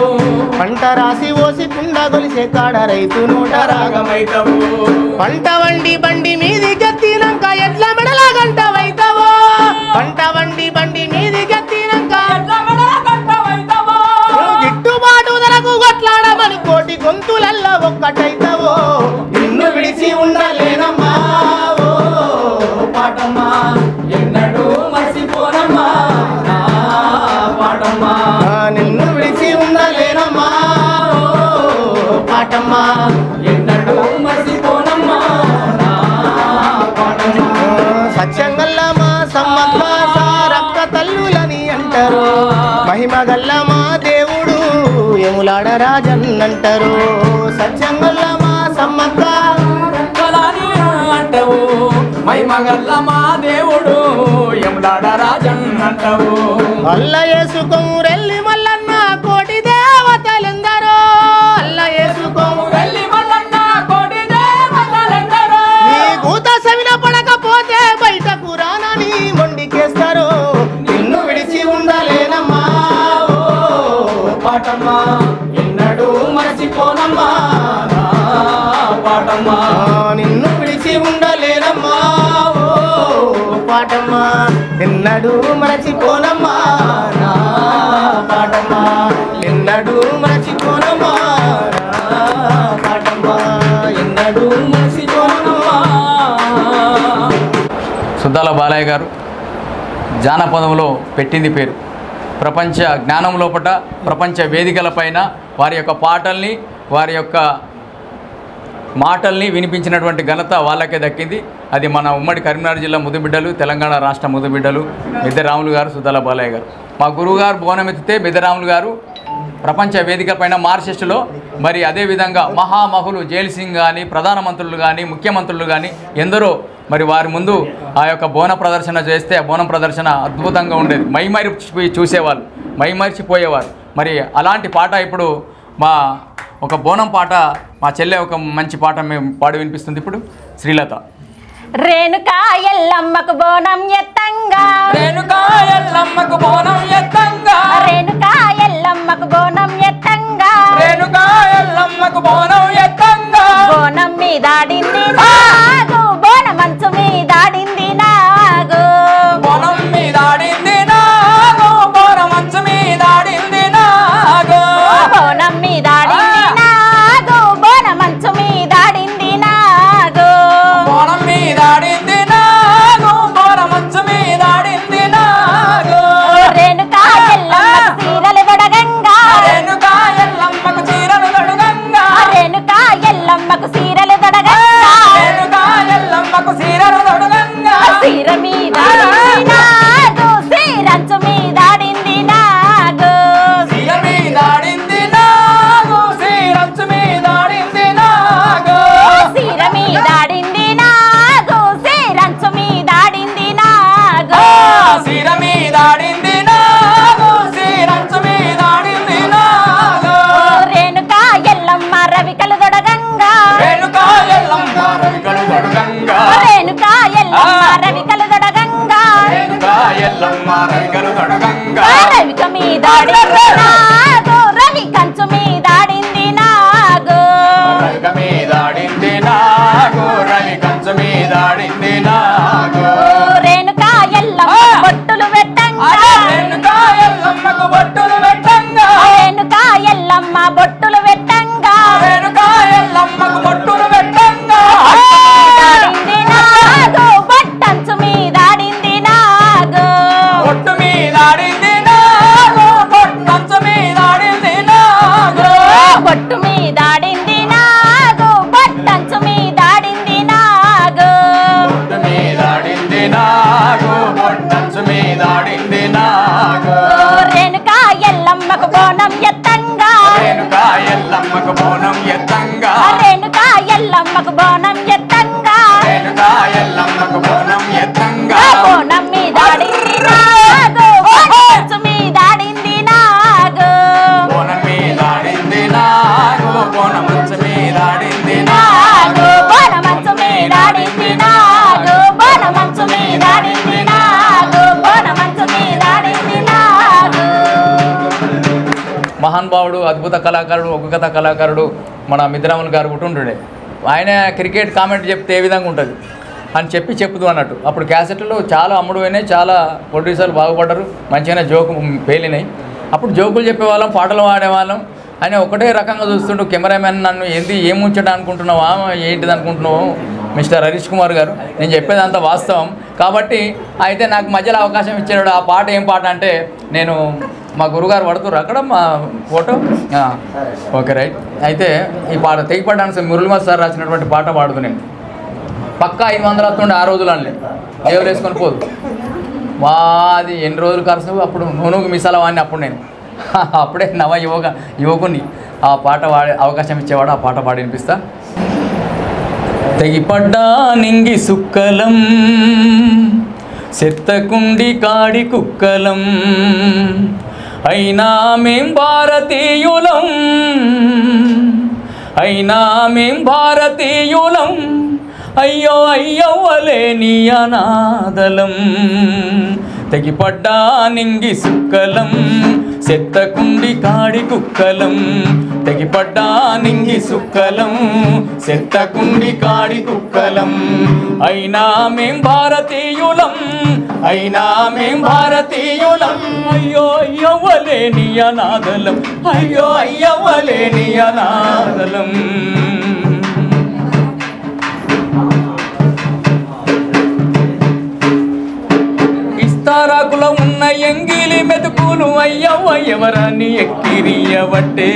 పంట రాసి ఓసి కుండ గొలిసే కాడ రైతు నోట రాగమైతవు పంట వండి బండి మీది గెత్తినాక ఎడ్ల మెడల గంటవైతవో పంట వండి బండి మీది గెత్తినాక ఎడ్ల మెడల గంటవైతవో గిట్టుబాటు ధరకు కొట్లాడమని కోటి గొంతులల్ల ఒక్కటైతవో నిన్ను విడిచి ఉండలేనమ్మా ఓ పాటమ్మా ఎన్నడూ మర్చిపోనమ్మా నా పాటమ్మా నిన్ను విడిచి ఉండలేనమ్మా ఓ పాటమ్మా ఎన్నడూ మర్చిపోనమ్మా నా పాటమ్మా సత్యంగల్లమా సమ్మక్క సారక్క తల్లులని అంటారు మహిమగల్ల మా దేవుడు ఎములాడ రాజన్నంటారు సత్యంగల్లమా సమ్మక్క అంటావు మహిమగల్ల మా దేవుడు ఎములాడ రాజన్నంటావు అల్ల యేసుకోరెల్లి మల్లన్న కోటి దేవతలెందరో అల్ల యేసుకోరెల్లి మల్లన్న కోటి దేవతలెందరో నీ కూత సవిన పడకపోతే బయటకు రానని మొండికేస్తారు నిన్ను విడిచి ఉండలేనమ్మా ఓ పాటమ్మా ఎన్నడూ మర్చిపోనమ్మా నా పాటమ్మా నిన్ను విడిచి ఉండలేనమ్మా ఓ పాటమ్మా ఎన్నడూ మర్చిపోనమ్మా నా పాటమ్మా ఎన్నడూ మర్చిపోనమ్మా నా పాటమ్మా ఎన్నడూ మర్చిపోనమ్మా. సుద్దాల బాలయ్య గారు జానపదంలో పెట్టింది పేరు. ప్రపంచ జ్ఞానం లోపట ప్రపంచ వేదికలపైన వారి యొక్క పాటల్ని వారి యొక్క మాటల్ని వినిపించినటువంటి ఘనత వాళ్ళకే దక్కింది. అది మన ఉమ్మడి కరీంనగర్ జిల్లా ముద్దుబిడ్డలు, తెలంగాణ రాష్ట్ర ముద్దుబిడ్డలు మిద్దెరాములు గారు, సుద్దాల బాలయ్య గారు. మా గురువుగారు బోనం ఎత్తితే మిద్దెరాములు గారు ప్రపంచ వేదిక పైన మార్చెస్టులో మరి అదేవిధంగా మహామహులు జైల్ సింగ్ కానీ, ప్రధానమంత్రులు కానీ, ముఖ్యమంత్రులు కానీ ఎందరో మరి వారి ముందు ఆ యొక్క బోన ప్రదర్శన చేస్తే ఆ బోనం ప్రదర్శన అద్భుతంగా ఉండేది. మైమరిచిపోయి చూసేవాళ్ళు, మైమరిచిపోయేవారు. మరి అలాంటి పాట ఇప్పుడు మా ఒక బోనం పాట మా చెల్లె ఒక మంచి పాట మేము పాడి వినిపిస్తుంది ఇప్పుడు. శ్రీలత. రేణుకా ఎల్లమ్మకు బోనం ఎత్తంగా, రేణుకా ఎల్లమ్మకు బోనం ఎత్తంగా, రేణుకా ఎల్లమ్మకు బోనం ఎత్తంగా, రేణుకా ఎల్లమ్మకు బోనం ఎత్తంగా, బోనం మీదాడింది నాగు, బోన మంచు మీదాడింది నాగు, బోనం మీదాడింది నాగు, బోన మంచు మీదాడింది నాగు, బోనం మీదాడింది నాగు, బోన మంచు మీదాడింది నాగు, బోనం మీదాడింది నాగు, బోన మంచు మీదాడింది నాగు, రేణుకా ఎల్లమ్మకు చీరలు తొడగంగా, రేణుకా ఎల్లమ్మకు చీరలు తొడగంగా, రేణుకా ఎల్లమ్మకు చీరలు తొడగంగా, రేణుకా ఎల్లమ్మకు చీరలు తొడగంగా, చీర మీదాడింది నాగు, చీరంచు మీదాడింది నాగు, చీర మీదాడింది నాగు, చీరంచు మీదాడింది నాగు, చీర మీదాడింది నాగు, చీరంచు మీదాడింది నాగు, చీర మీదాడింది నాగు, చీరంచు మీదాడింది నాగు, రేణుకా ఎల్లమ్మ రవికలు తొడగంగా, రేణుకా ఎల్లమ్మ రవికలు తొడగంగా, రేణుకా ఎల్లమ్మ రవికలు తొడగంగా, రేణుకా ఎల్లమ్మ రవికలు తొడగంగా, రవిక మీదాడింది నాగు, రవి కంచు మీదాడింది నాగు, రవిక మీదాడింది నాగు, రవి కంచు మీదాడింది నాగు, రేణుకా ఎల్లమ్మ బొట్టులు పెట్టంగా, రేణుకా ఎల్లమ్మకు బొట్టులు పెట్టంగా, రేణుకా ఎల్లమ్మ బొట్టులు పెట్టంగా, రేణుకా ఎల్లమ్మకు బొట్టులు పెట్టంగా, దాడింది నాగు, బొట్టంచు మీదాడింది నాగు, బొట్టు మీదాడింది నాగు, బొట్టంచు మీద మహానుభావుడు, అద్భుత కళాకారుడు, ఒక్క కథ కళాకారుడు మన మిద్రాములు గారు కూడా ఉంటుండే. ఆయన క్రికెట్ కామెంట్ చెప్తే ఏ విధంగా ఉంటుంది అని చెప్పుదు అన్నట్టు. అప్పుడు క్యాసెట్లు చాలా అమ్ముడు అయినాయి, చాలా ప్రొడ్యూసర్లు బాగుపడ్డారు, మంచిగానే జోకు పేలినాయి. అప్పుడు జోకులు చెప్పేవాళ్ళం, పాటలు పాడేవాళ్ళం. ఆయన ఒకటే రకంగా చూస్తుంటూ కెమెరామెన్ నన్ను ఏం ఉంచడం అనుకుంటున్నావా, ఏంటిది అనుకుంటున్నావు మిస్టర్ హరీష్ కుమార్ గారు, నేను చెప్పేది అంత వాస్తవం. కాబట్టి అయితే నాకు మధ్యలో అవకాశం ఇచ్చాడు. ఆ పాట ఏం పాట అంటే, నేను మా గురుగారు పడుతున్నారు అక్కడ మా ఫోటో, ఓకే రైట్. అయితే ఈ పాట తెగిపడ్డానికి మురళీమోహన్ సార్ రాసినటువంటి పాట పాడుతూ నేను పక్కా 500 వస్తుండే ఆ రోజులన్నీ దేవులు వేసుకొని పోదు. అది ఎన్ని రోజులు ఖర్చు. అప్పుడు నూనెకు మిసాల వాడిని అప్పుడు నేను అప్పుడే యువకుని ఆ పాట పాడే అవకాశం ఇచ్చేవాడు. ఆ పాట పాడి వినిపిస్తా. తెగిపడ్డా నింగి సుక్కలం, సెత్తకుండి కాడి కుక్కలం, అయినా మేం భారతీయులం, అయినా మేం భారతీయులం, అయ్యో అయ్యవ్వలేని అనాథలం. తెగిపడ్డా నింగి సుక్కలం, సెత్తకుండి కాడి కుక్కలం, తెగిపడ్డా నింగి సుక్కలం, సెత్తకుండి కాడి కుక్కలం, అయినా మేం భారతీయులం, అయినా మేం భారతీయులం, అయ్యో అయ్యవ్వలేని అనాథలం, అయ్యో అయ్యవ్వలేని అనాథలం. తారాకులో ఉన్న ఎంగిలి మెతుకులు అయ్యవ్వ ఎవరాని ఎక్కిరియవట్టే,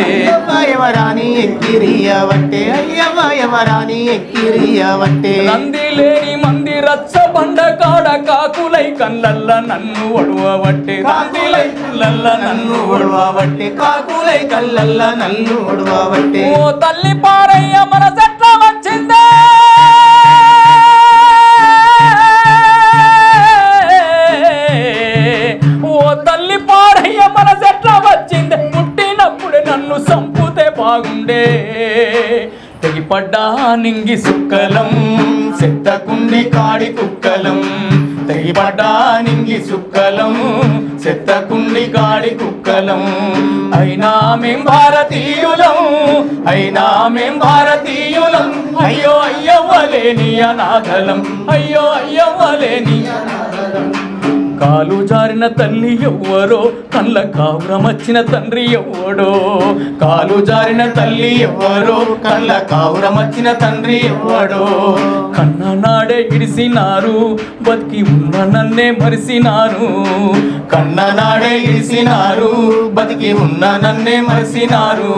ఎవరాని ఎక్కిరియవట్టే, అయ్యవ్వ ఎవరాని ఎక్కిరియవట్టే. నంది లేని మంది రచ్చ బండ కాడ కాకులై కళ్ళల్ల నన్ను ఒడవబట్టే, కాకులై కళ్ళల్ల నన్ను ఒడవబట్టే, కాకులై కళ్ళల్ల నన్ను ఒడవబట్టే. ఓ తల్లి పారయ్య మన చెట్ల వచ్చిందే, ఓ తల్లి పారయ్య మన చెట్ల వచ్చిందే, పుట్టినప్పుడే నన్ను సంపుతే బాగుండే. తెగిపడ్డా నింగి సుక్కలం, సెత్తకుండి కాడి కుక్కలం, తెగిపడ్డా నింగి సుక్కలం, సెత్తకుండి కాడి కుక్కలం, అయినా మేం భారతీయులం, అయినా మేం భారతీయులం, అయ్యో అయ్యవ్వలేని అనాథలం, అయ్యో అయ్యవ్వలేని అనాథలం. కాలు జారిన తల్లి ఎవ్వరో, కళ్ళ కావురమచ్చిన తండ్రి ఎవ్వడో, కాలు జారిన తల్లి ఎవ్వరో, కళ్ళ కావురమచ్చిన తండ్రి ఎవ్వడో. కన్న నాడే ఇడిసినారు, బతికి ఉన్న నన్నే మరిసినారు, కన్న నాడే ఇడిసినారు, బతికి ఉన్న నన్నే మరిసినారు.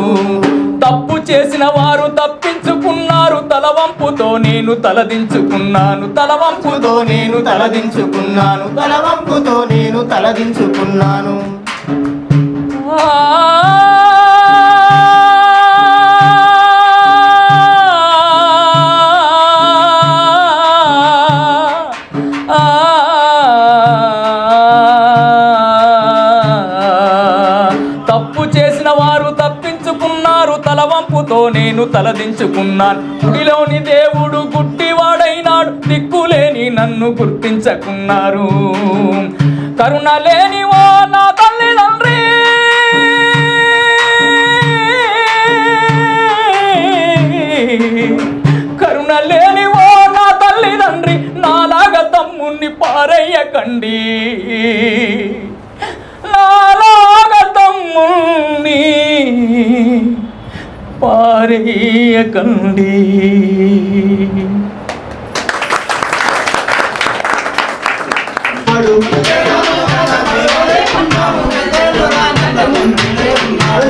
తప్పు చేసిన వారు తప్పించుకున్నారు, తలవంపుతో నేను తలదించుకున్నాను, తలవంపుతో నేను తలదించుకున్నాను, తలవంపుతో నేను తలదించుకున్నాను. తప్పు చేసిన వారు తప్పించుకున్నారు, తలవంపుతో నేను తలదించుకున్నాను. గుడిలోని దేవుడు గుడ్డివాడైనాడు, దిక్కులేని నన్ను గుర్తించకున్నారు. కరుణ లేని ఓ నా తల్లిదండ్రి, కరుణ లేని ఓ నా తల్లిదండ్రి, నాలాగా తమ్ముణ్ణి పారయ్యకండి, నాలాగా తమ్ముణ్ణి పారయ్యకండి.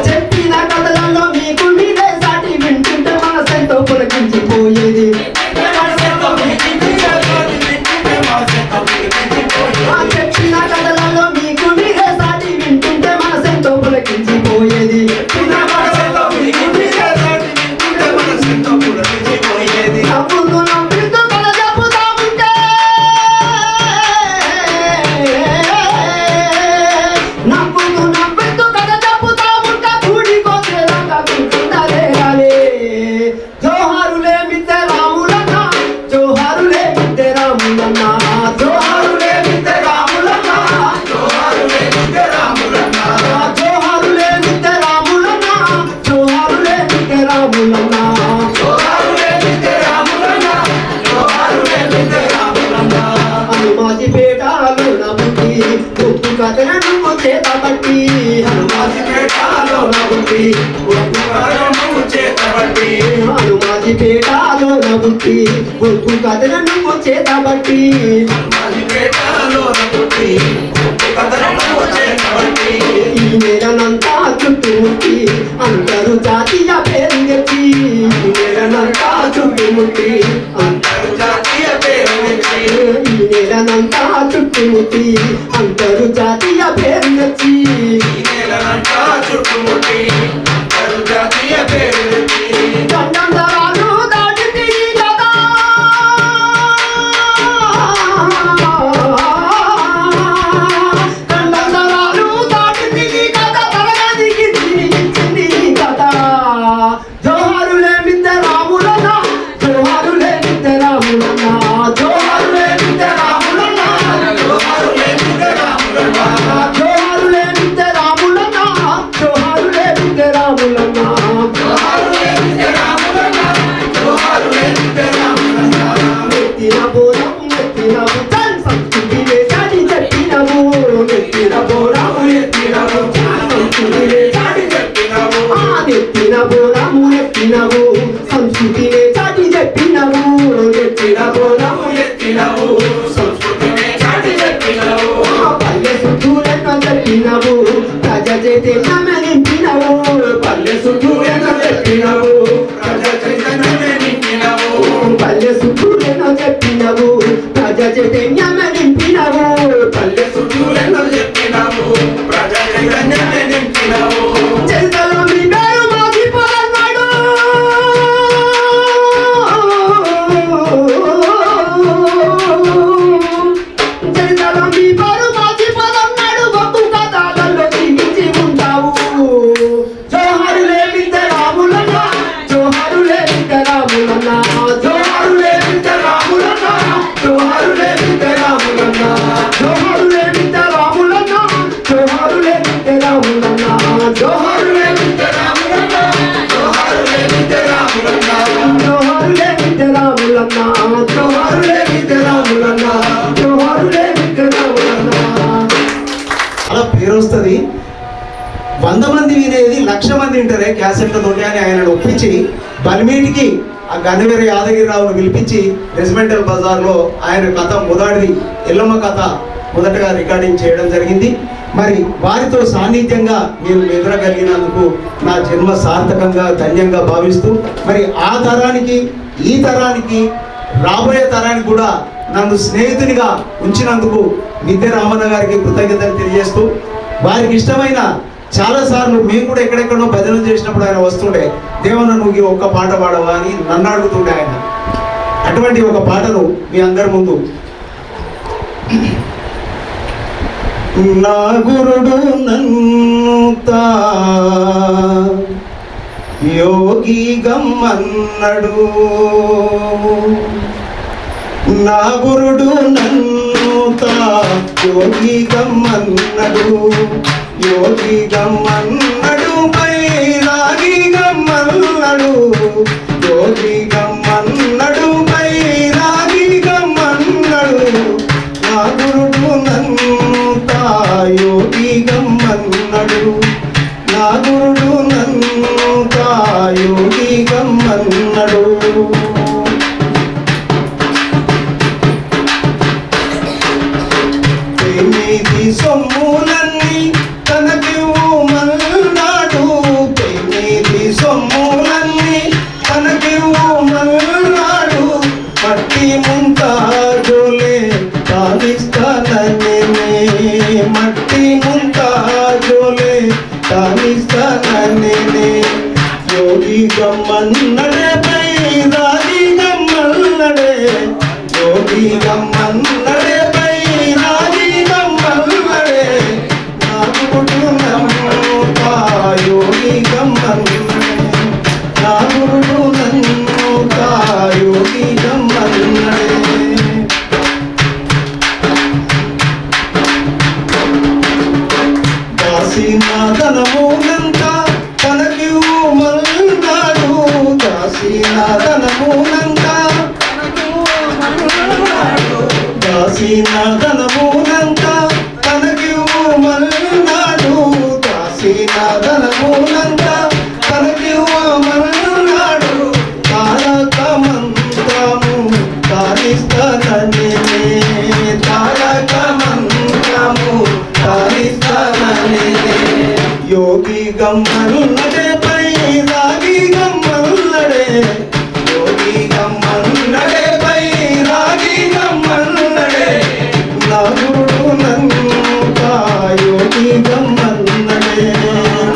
చెప్పిన కథలలో మీకు మీదే సాటి వింటుంటే మనసెంతో పులకించిపోయేది, చెప్పిన కథలలో మీకు మీదే సాటి వింటుంటే మనసెంతో పులకించిపోయేది. నవ్వుతూ కథన నువ్వు చేతబట్టి ఈ నెలనంతా చుట్టుముట్టి అందరూ జాతీయ పేరు తెచ్చి ఈ నెలనంతా చుట్టుముట్టి ఈ నెలనంతా చుట్టుముట్టి అందరూ జాతీయ పేరు తెచ్చి దండందరాలు దాటింది కదా దండందరాలు దాటింది కదా తరగతికి తిరిగించింది కదా జోహారులే మిద్దె రాములన్నా జోహారులే మిద్దె రాములన్నా జోహారులే మిద్దె రాములన్నా జోహారులే మిద్దె రాములన్నా జోహారులే మిద్దె రాములన్నా జోహారులే మిద్దె రాములన్నా నెత్తిన బోరం నెత్తిన బుద్ధన్ సంస్కృతిలే చాటి చెప్పినవు నెత్తిన బోరం నెత్తినవు సంస్కృతిలే చాటి చెప్పినవు నెత్తిన బోరం నెత్తినవు సంస్కృతిలే చాటి చెప్పినవు నెత్తిన బోరం నెత్తినవు సంస్కృతిలే చాటి చెప్పినవు పల్లె సుధూరెన్న చెప్పినవు ప్రజ చైతన్యమే నింపినవు పల్లె సుధూరెన్న చెప్పినవు ప్రజ చైతన్యమే నింపినవు పల్లె సుధూరెన్న చెప్పినవు ప్రజ చైతన్యమే నింపినవు పల్లె సుధూరెన్న చెప్పినవు ప్రజ చైతన్యమే నింపినవు చరితలో మీ పేరు మోగిపోలన్నాడు చరితలో మీ పేరు మోగిపోలన్నాడు గొప్ప కథలలో జీవించి ఉంటావు జోహారులే మిద్దె రాములన్నా జోహారులే మిద్దె రాములన్నా జోహారులే మిద్దె రాములన్నా జోహారులే మిద్దె రాములన్నా జోహారులే మిద్దె రాములన్నా జోహారులే మిద్దె రాములన్నా జోహారులే మిద్దె రాములన్నా జోహారులే మిద్దె రాములన్నా జోహారులే మిద్దె రాములన్నా జోహారులే మిద్దె రాములన్నా జోహారులే మిద్దె రాములన్నా అలా పేరు వస్తుంది. 100 మంది వినేది 1,00,000 మంది వింటారే క్యాసెట్లతోటి అని ఆయనను ఒప్పించి బలిమీటికి ఆ గన్నవీర యాదగిరిరావును పిలిపించి రెజిమెంటల్ బజార్లో ఆయన కథ మొదటిది ఎల్లమ్మ కథ మొదటగా రికార్డింగ్ చేయడం జరిగింది. మరి వారితో సాన్నిధ్యంగా నేను ఎదురగలిగినందుకు నా జన్మ సార్థకంగా ధన్యంగా భావిస్తూ మరి ఆ తరానికి ఈ తరానికి రాబోయే తరానికి కూడా నన్ను స్నేహితునిగా ఉంచినందుకు మిద్దె రామన్న గారికి కృతజ్ఞతలు తెలియజేస్తూ వారికి ఇష్టమైన చాలాసార్లు మేము కూడా ఎక్కడెక్కడో భజనలు చేసినప్పుడు ఆయన వస్తుండే దేవన్న నువ్వు ఈ ఒక్క పాట పాడవా అని నన్ను అడుగుతుండే ఆయన. అటువంటి ఒక పాటను మీ అందరి ముందు నా గురుడు నన్ను యోగి గమ్మన్నడు నా గురుడు నన్ను యోగి గమ్మన్నడు యోగి గమ్మన్నడు బైరాగి గమ్మన్నడు యోగి గమ్మన్నడు బైరాగి గమ్మన్నడు నా గురుడు నన్ను యోగి గమ్మన్నడు నా గురుడు నన్ను యోగి గమ్మన్నడు పెనిది సొమ్ములన్నీ తనకివ్వమన్నాడు పెనిది సొమ్ములన్నీ తనకివ్వమన్నాడు మట్టి ముంతాజులే తానిస్తాననే మట్టి ముంతాజులే తానిస్తాననే యోగి గమ్మన్నడే బైరాగి గమ్మన్నడే యోగి గమ్మన్నడే బైరాగి గమ్మన్నడే నా గురుడు నన్ను యోగి గమ్మన్నడే నా గురుడు నన్ను యోగి గమ్మన్నడే దాసీనాథనమునంత తనకివ్వమన్నాడు దాసీనాథనమునంత దాసీనాథనమునంత తనకివ్వమన్నాడు దాసీనాథనమునంత తనకివ్వమన్నాడు తారక మంత్రము తారి యోగి గమ్మన్నడే పై రాగి గమ్మన్నడే యోగి గమ్మన్నడే పై రాగి గమ్మన్నడే నా గురుడు నన్నుగా యోగి గమ్మన్నడే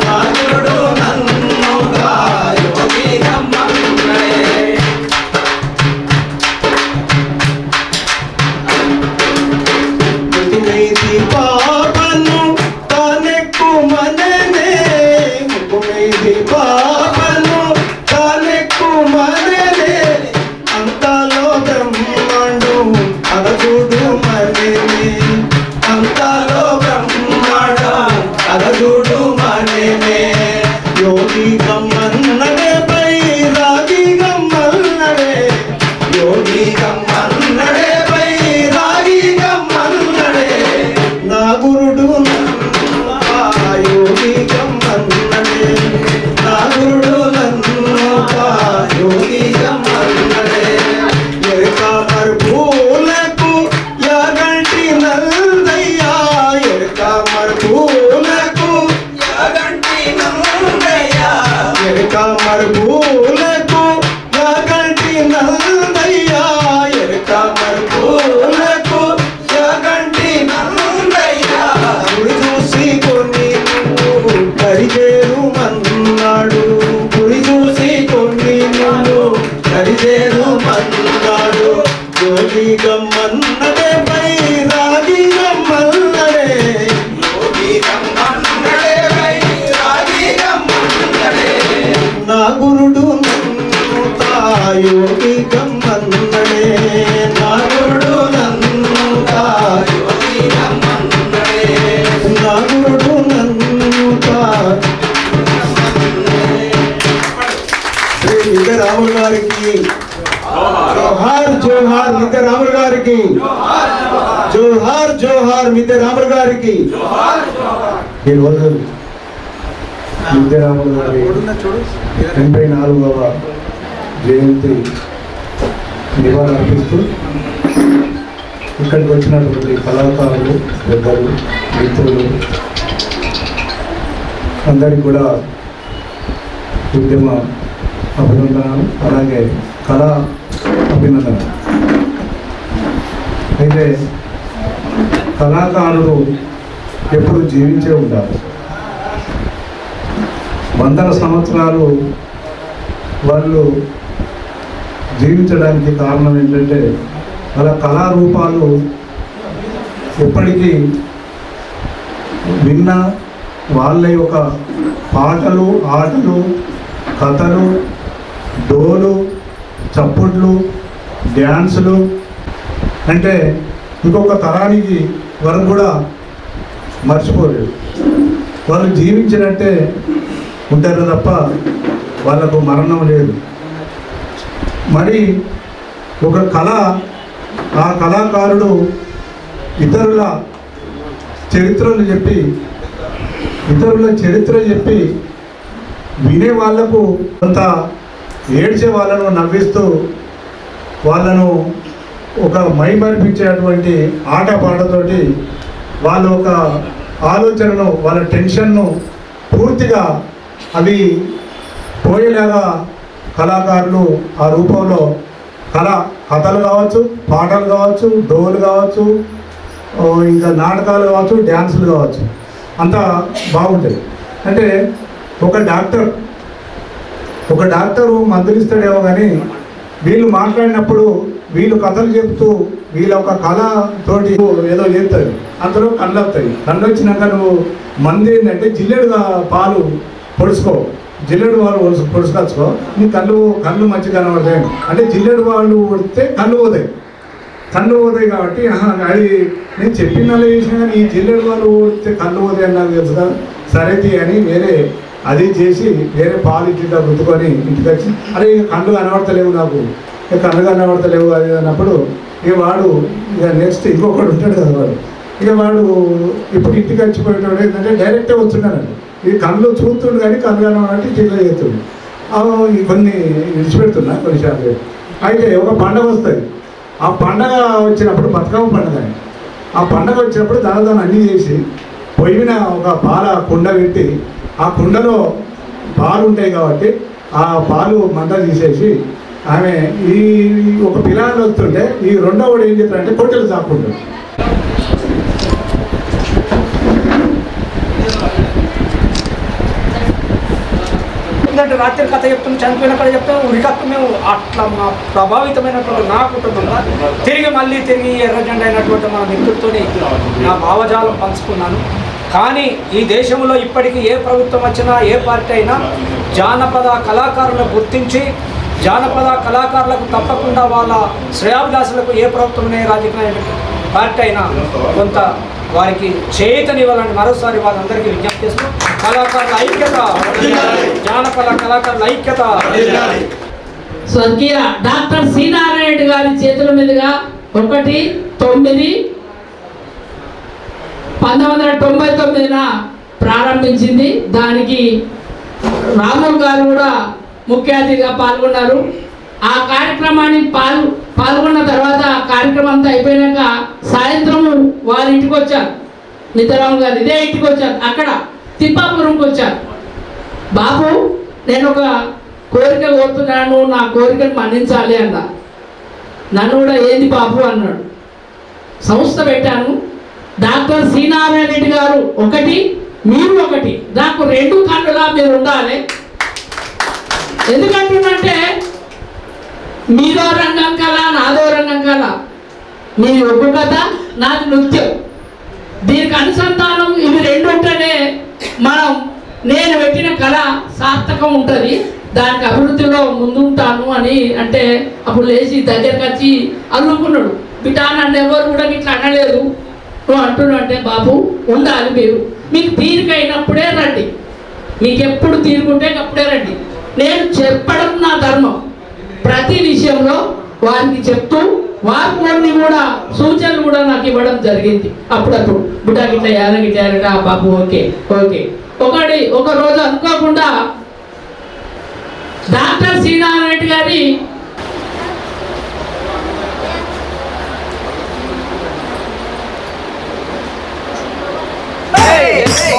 నా గురుడు నన్నుగా యోగి గమ్మన్నడే ముకుమేది పాపను తానెక్కు మననే ముకుమేది పాపను తానెక్కు మననే అంతలో బ్రహ్మాండం అగదుడు మననే అంతలో బ్రహ్మాండం అగదుడు మననే యోగి గమ్మన్నడే పై రాగి గమ్మన్నడే యోగి గమ్మన్నడే పై రాగి గమ్మన్నడే నా గురుడు నన్నుగా యోగి గమ్మన్నడే నా గురుడు నన్నుగా యోగి గమ్మన్నడే ఎరుక మరుపులకు యాగంటి నల్లయ్యా ఎరుక మరుపులకు యాగంటి నల్లయ్యా ఎరుక మరుపులకు యాగంటి నల్లయ్యా ఎరుక మరుపులకు యాగంటి నల్లయ్యా గురి చూసి కొన్ని నువ్వు కరిచేరు మన్నాడు గురి చూసి కొన్ని నువ్వు కరిచేరు మన్నాడు యోగి గమ్మన్నడే పై రాగి గమ్మన్నడే యోగి గమ్మన్నడే పై రాగి గమ్మన్నడే నా గురుడు నన్నుగా యోగి గమ్మన్నడే నా గురుడు నన్నుగా యోగి గమ్మన్నడే నా గురుడు నన్నుగా శ్రీ విద్యారాములు గారికి జోహార్ జోహార్ విద్యారాములు గారికి జోహార్ జోహార్ విద్యారాములు గారికి ఈరోజు విద్యారాములు గారి 84వ జయంతి నివాళులర్పిస్తూ ఇక్కడికి వచ్చినటువంటి కళాకారులు పెద్దలు మిత్రులు అందరికీ కూడా ఉద్యమ అభినందనలు అలాగే కళా అభినందనలు. అయితే కళాకారులు ఎప్పుడు జీవించే ఉంటారు. వందల సంవత్సరాలు వాళ్ళు జీవించడానికి కారణం ఏంటంటే వాళ్ళ కళారూపాలు ఎప్పటికీ విన్న వాళ్ళ యొక్క పాటలు ఆటలు కథలు డోలు చప్పుళ్ళు డ్యాన్సులు అంటే ఇంకొక తరానికి వరకు కూడా మర్చిపోలేదు. వాళ్ళు జీవించినట్టే ఉంటారు తప్ప వాళ్ళకు మరణం లేదు. మరి ఒక కళ ఆ కళాకారుడు ఇతరుల చరిత్రలు చెప్పి వినే వాళ్లకు కొంత ఏడ్చే వాళ్ళను నవ్విస్తూ వాళ్ళను ఒక మైమరిపించేటువంటి ఆట పాటతోటి వాళ్ళ ఒక ఆలోచనను వాళ్ళ టెన్షన్ను పూర్తిగా అవి పోయేలాగా కళాకారులు ఆ రూపంలో కథలు కావచ్చు, పాటలు కావచ్చు, డోలు కావచ్చు, ఇంకా నాటకాలు కావచ్చు, డ్యాన్సులు కావచ్చు, అంతా బాగుంటుంది. అంటే ఒక డాక్టరు మందులు ఇస్తాడేమో కానీ వీళ్ళు మాట్లాడినప్పుడు వీళ్ళు కథలు చెప్తూ వీళ్ళ ఒక కళతోటి ఏదో చేస్తారు, అందులో కళ్ళు వస్తాయి. కళ్ళు వచ్చినాక నువ్వు మంది ఏంటంటే జిల్లెడుగా పాలు పొడుచుకో, జిల్లెడు వాళ్ళు పొడుచుకొచ్చుకో, నీ కళ్ళు మంచిగా కనబడతాయి. అంటే జిల్లెడు వాళ్ళు కొడితే కళ్ళు పోతాయి కాబట్టి అది నేను చెప్పిన చేసినా కానీ ఈ జిల్లెడు వాళ్ళు కొడితే కళ్ళు పోతాయి అని నాకు తెలుసు కదా, సరేది అని వేరే అది చేసి వేరే పాలు ఇట్లా గుర్తుకొని ఇంటికి వచ్చి అరే ఇక కళ్ళు కనబడతలేవు, నాకు ఇక కళ్ళు కనబడతలేవు అది అన్నప్పుడు ఇక వాడు ఇక నెక్స్ట్ ఇంకొకటి ఉంటాడు కదా వాడు ఇప్పుడు ఇంటికి వచ్చిపోయేటోడు ఏంటంటే డైరెక్టే వస్తున్నాడు. ఈ కళ్ళు చూస్తుండు కానీ కళ్ళు కనబడంటే ఇట్లా చేస్తుండు. కొన్ని విడిచిపెడుతున్నా కొన్ని శాతం. అయితే ఒక పండగ వస్తుంది, ఆ పండగ వచ్చినప్పుడు బతుకమ్మ పండుగ, ఆ పండగ వచ్చినప్పుడు దాదాపు అన్నీ చేసి పొయ్యిన ఒక పాల కుండ పెట్టి ఆ కుండలో పాలు ఉంటాయి కాబట్టి ఆ పాలు మంట తీసేసి ఆమె ఈ ఒక పిల్లాన్ని వస్తుంటే ఈ రెండోవాడు ఏం చేస్తాడంటే పొట్టెలు చాపుకుంటాడు. ఎందుకంటే రాత్రి కథ చెప్తాం, చనిపోయిన కథ చెప్తాం, ఉరికత్తు మేము అట్లా మా ప్రభావితమైనటువంటి నా కుటుంబంగా తిరిగి ఎర్ర జెండా అయినటువంటి మన మిత్రులతో నా భావజాలం పంచుకున్నాను. కానీ ఈ దేశంలో ఇప్పటికీ ఏ ప్రభుత్వం వచ్చినా ఏ పార్టీ అయినా జానపద కళాకారులను గుర్తించి జానపద కళాకారులకు తప్పకుండా వాళ్ళ శ్రేయాభిలాషులకు ఏ ప్రభుత్వం రాజకీయ పార్టీ అయినా కొంత వారికి చేతనివ్వాలని మరోసారి వాళ్ళందరికీ విజ్ఞప్తి చేస్తూ కళాకారుల ఐక్యత, జానపద కళాకారుల ఐక్యత. స్వర్గీయ డాక్టర్ సి నారాయణ గారి చేతుల మీదుగా 1/9/1999 ప్రారంభించింది. దానికి రాములు గారు కూడా ముఖ్య అతిథిగా పాల్గొన్నారు. ఆ కార్యక్రమాన్ని పాల్గొన్న తర్వాత ఆ కార్యక్రమం అంతా అయిపోయాక సాయంత్రం వారి ఇంటికి వచ్చారు. నిద్రరాము గారు ఇదే ఇంటికి వచ్చారు. అక్కడ తిప్పాపురంకి వచ్చారు. బాబు, నేను ఒక కోరిక కోరుతున్నాను, నా కోరికను మన్నించాలి అన్న. నన్ను కూడా ఏంది బాబు అన్నాడు. సంస్థ పెట్టాను, డాక్టర్ సి నారాయణ రెడ్డి గారు ఒకటి, మీరు ఒకటి, నాకు 2 కన్నులా మీరు ఉండాలి. ఎందుకంటున్నంటే మీదో రంగం కళ, నాదో రంగం కళ. మీ ఒగ్గు కథ, నాది నృత్యం. దీనికి అనుసంధానం ఇవి 2 ఉంటేనే నేను పెట్టిన కళ సార్థకం ఉంటుంది, దానికి అభివృద్ధిలో ముందుంటాను అని అంటే అప్పుడు లేచి దగ్గరకు వచ్చి అల్లుకున్నాడు. బిడ్డ నన్ను ఎవరు కూడా ఇట్లా అనలేదు, నువ్వు అంటున్నావు అంటే బాబు ఉండాలి, మీకు తీరికైనప్పుడే రండి, మీకు ఎప్పుడు తీరుకుంటే అప్పుడే రండి. నేను చెప్పడం నా ధర్మం. ప్రతి విషయంలో వారికి చెప్తూ వారు కొన్ని కూడా సూచనలు కూడా నాకు ఇవ్వడం జరిగింది. అప్పుడప్పుడు బిడ్డ గిట్లా యాదగిట్లా బాబు ఓకే ఓకే. ఒక రోజు అనుకోకుండా డాక్టర్ సి నారాయణ రెడ్డి గారి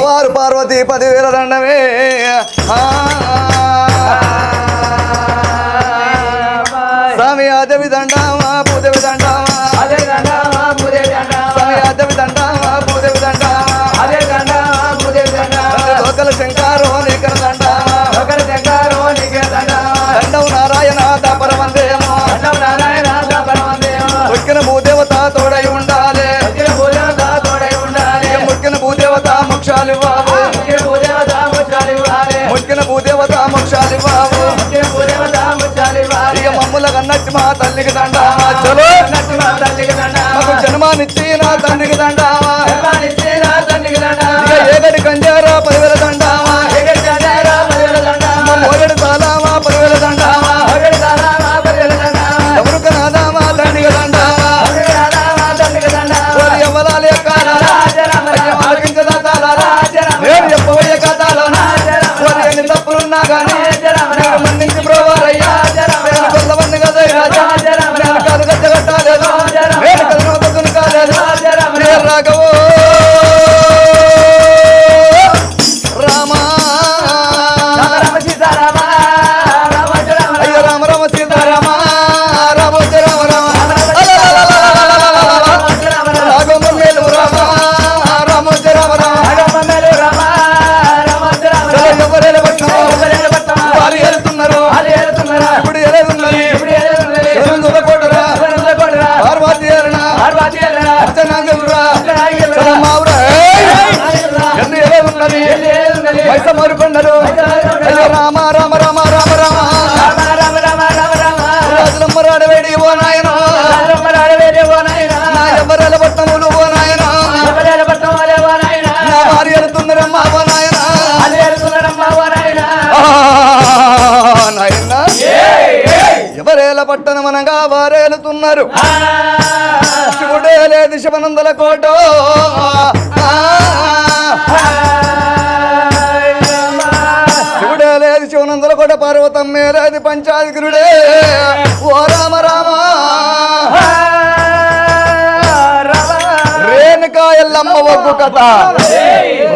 వారు పార్వతి 10,000 దండమే. స్వామి అదవి దండామా పూదేవి దండామా స్వామి అదవి దండామా పూదేవి దండామా లోకల శంకారో నీకర దండామా దండవు నారాయణ పరమందేమో ముక్కిన భూదేవత తోడై ఉండాలి, ముక్కిన భూదేవత మోక్షాలు బాబు, ముక్కిన భూదేవత మోక్షాలు బాబు. ఇక మమ్ముల కన్నట్టు మా తల్లికి దండామా, చలో మాకు జన్మానిచ్చి నా తండ్రికి దండామా, ఇక ఏగడి కంజారా 10,000 దండామా, మొగడి తాళామా 10,000 దండామా, ఎవరు కనాదామా తండ్రికి దండామా, ఎవరాలి నేను చెప్పబోయే కథలో ఎన్ని తప్పులున్నా కానీ మన్నించి బ్రోవారయ్యా, కొల్లవన్నీ కదా కాదు గట్టగట్టాలేదు, నేను కదను కాలేదు రాఘవో రామా అయ్యో రామ రామ సీతారామ రామోజ రామ రామ రాఘవమేలు రామ రామోజ రామ రామ ఎవరేలా పట్టినారు వాళ్ళు వెళ్తున్నారు, ఇప్పుడు ఎలాగున్నది కోటరా పార్వతి అర్చనాంగరా ఎన్ని ఎలా ఉన్నది పైస మరుకొండరు. అయ్యో రామ రామ రామ రామ రామ రాజులమ్మరాడవేడి ఓ నాయన, ఎవరెల పట్టణములు ఓ నాయన, నా వారి వెళ్తున్నారమ్మా ఓ నాయన నాయన ఎవరేల పట్టణం అనగా వారేలుతున్నారు. శివుడే లేదు శివనందల కోటో, శివుడే లేదు శివనందల కోట, పర్వతం మేలేది పంచాధికురుడే ఓ రామ రామ. రేణుకా ఎల్లమ్మ ఒగ్గు కథ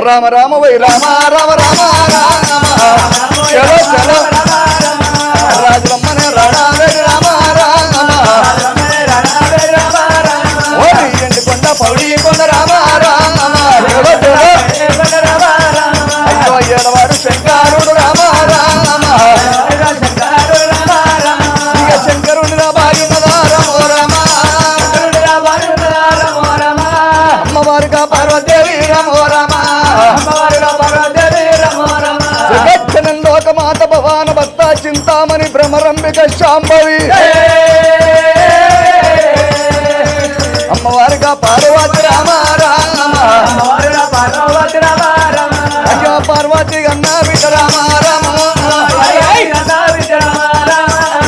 రామ రామ వై రామ రామ రామ రామ చలో చలో రాజరమ్మనే రాణా రామ రామ ఓడి ఎండి కొండ పౌడి కొండ రామ రామ చలో చలో అయ్యో ఏడవాడు శంకరుడు రామ రామ ఇక శంకరుని నా భాగ్యమదా రామో రామ అమ్మవారిగా పార్వదేవి రామో రామ జగజ్జనం లోకమాత భవాన భక్త చింతామణి భ్రమరంబిక శాంభవి అమ్మవారిగా పార్వతి రామ రామ అయ్యా పార్వతి గన్నా బిడ్డ రామ రామ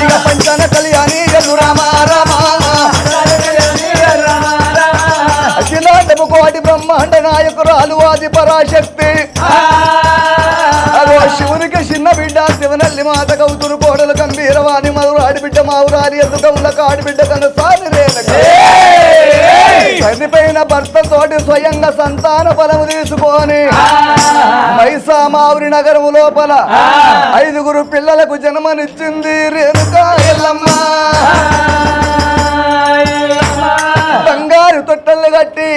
ఇక పంచన కళ్యాణి ఎల్లు రామ రామ అఖిలాండము కోటి బ్రహ్మాండ నాయకురాలు ఆది పరాశక్తి అదో శివునికి చిన్న బిడ్డ శివనల్లి మాత కౌతురు కోడలు గంభీరవాణి మధురు ఆడిబిడ్డ మావురాలి ఎదుకములకు ఆడిబిడ్డ కను సాని చనిపోయిన భర్త తోటి స్వయంగా సంతాన ఫలము తీసుకొని మైసామావురి నగరము లోపల 5 పిల్లలకు జన్మనిచ్చింది రేణుకా ఎల్లమ్మ బంగారు తొట్టెళ్ళు కట్టి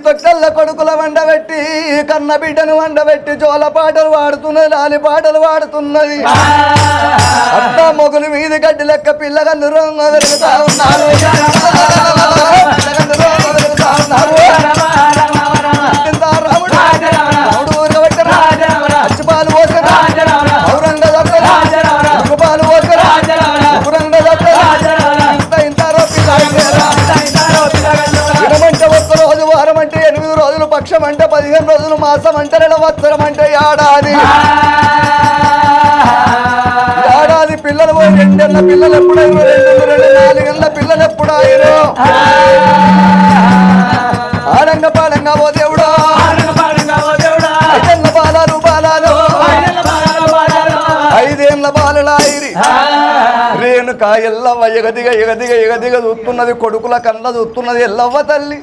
తొట్టెళ్ళ కొడుకుల వండబెట్టి కన్న బిడ్డను వండబెట్టి జోల పాటలు పాడుతున్నది లాలి పాటలు పాడుతున్నది అత్త మొగులు మీది గడ్డి లెక్క పిల్లగన్ను రంగు వెలుగుతా ఉన్నారు రాముడు ఊరగబెట్టరా అచ్చిపాలు పోసరా ఔరంగ పాలు పోసరా ఊరంగ ఇంతారో దినమంటే 1 రోజు వారం అంటే 8 రోజులు పక్షం అంటే 15 రోజులు మాసం అంటే 2 సంవత్సరం అంటే ఏడాది పిల్లలు 2 ఏళ్ళ పిల్లలు ఎప్పుడైనా 4 ఏళ్ళ పిల్లలు ఎప్పుడైనా ఆడంగ పాడంగా ఓ దేవుడా 5 ఏళ్ళ బాలాలు 5 ఏళ్ళ బాలలాయిరి రేణుకా ఎల్లవ్వ ఎగదిగ చూస్తున్నది కొడుకుల కళ్ళ చూస్తున్నది ఎల్లవ్వ తల్లి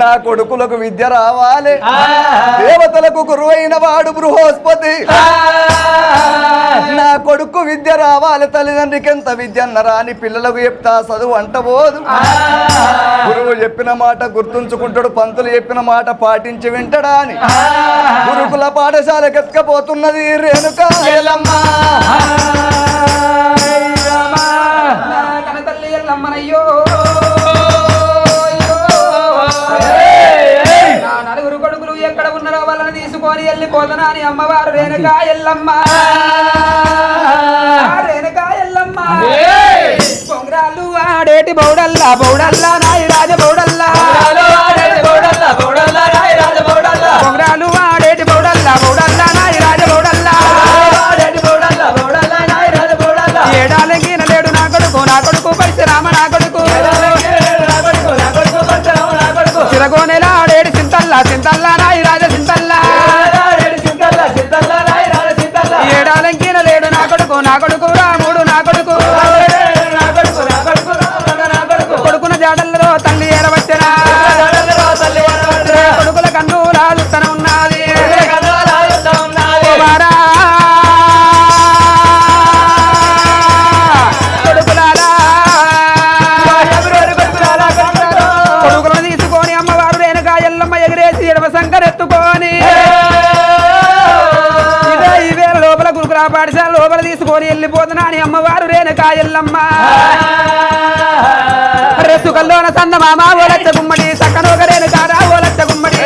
నా కొడుకులకు విద్య రావాలి దేవతలకు గురువైన వాడు బృహస్పతి నా కొడుకు విద్య రావాలి తల్లిదండ్రికి ఎంత విద్య అన్నరా అని పిల్లలకు చెప్తా చదువు అంటబోదు గురువు చెప్పిన మాట గుర్తుంచుకుంటాడు పంతులు చెప్పిన మాట పాటించి వింటడా అని గురుకుల పాఠశాలకు ఎత్తుకపోతున్నది రేణుకా ఎల్లమ్మ తల్లి ఎల్లమ్మనయ్యో నా 4 కొడుకులు ఎక్కడ ఉన్నారో వాళ్ళని తీసుకొని వెళ్ళిపోతున్నా అని అమ్మవారు రేణుకా ఎల్లమ్మ రేణుకా ఎల్లమ్మ పొంగరాలు ఆడేటి బౌడల్లా నాయి రాజ బౌడల్లా పొంగరాలు ఆడేటి బౌడల్లా నాయి రాజ బౌడల్లా ఏడాలకి లేడు నా కొడుకు పరిశ్రమ నా కొడుకు చిరగోనెలా ఆడేడు చింతల్లా నాయి రాజ చింతల్లా ఏడాలకి లేడు నా కొడుకు రాముడు నా కొడుకు కొడుకున జాడల్లో తల్లి ఏరవచ్చనా కొడుకుల కన్ను లాలుతన ఉన్నది కొడుకులను తీసుకొని అమ్మవారు రేణుకా ఎల్లమ్మ ఎగిరేసి ఎడమ సంకరెత్తుకొని ఇదే లోపల గురుకుల పాఠశాల లోపల తీసుకొని వెళ్ళిపోతున్నా అని అమ్మవారు రేణుకా ఎల్లమ్మ రెసుకల్లోన సందమామ ఓలచ్చ గుమ్మడి సక్కనోగ రేణుకారా ఓలచ్చ గుమ్మడి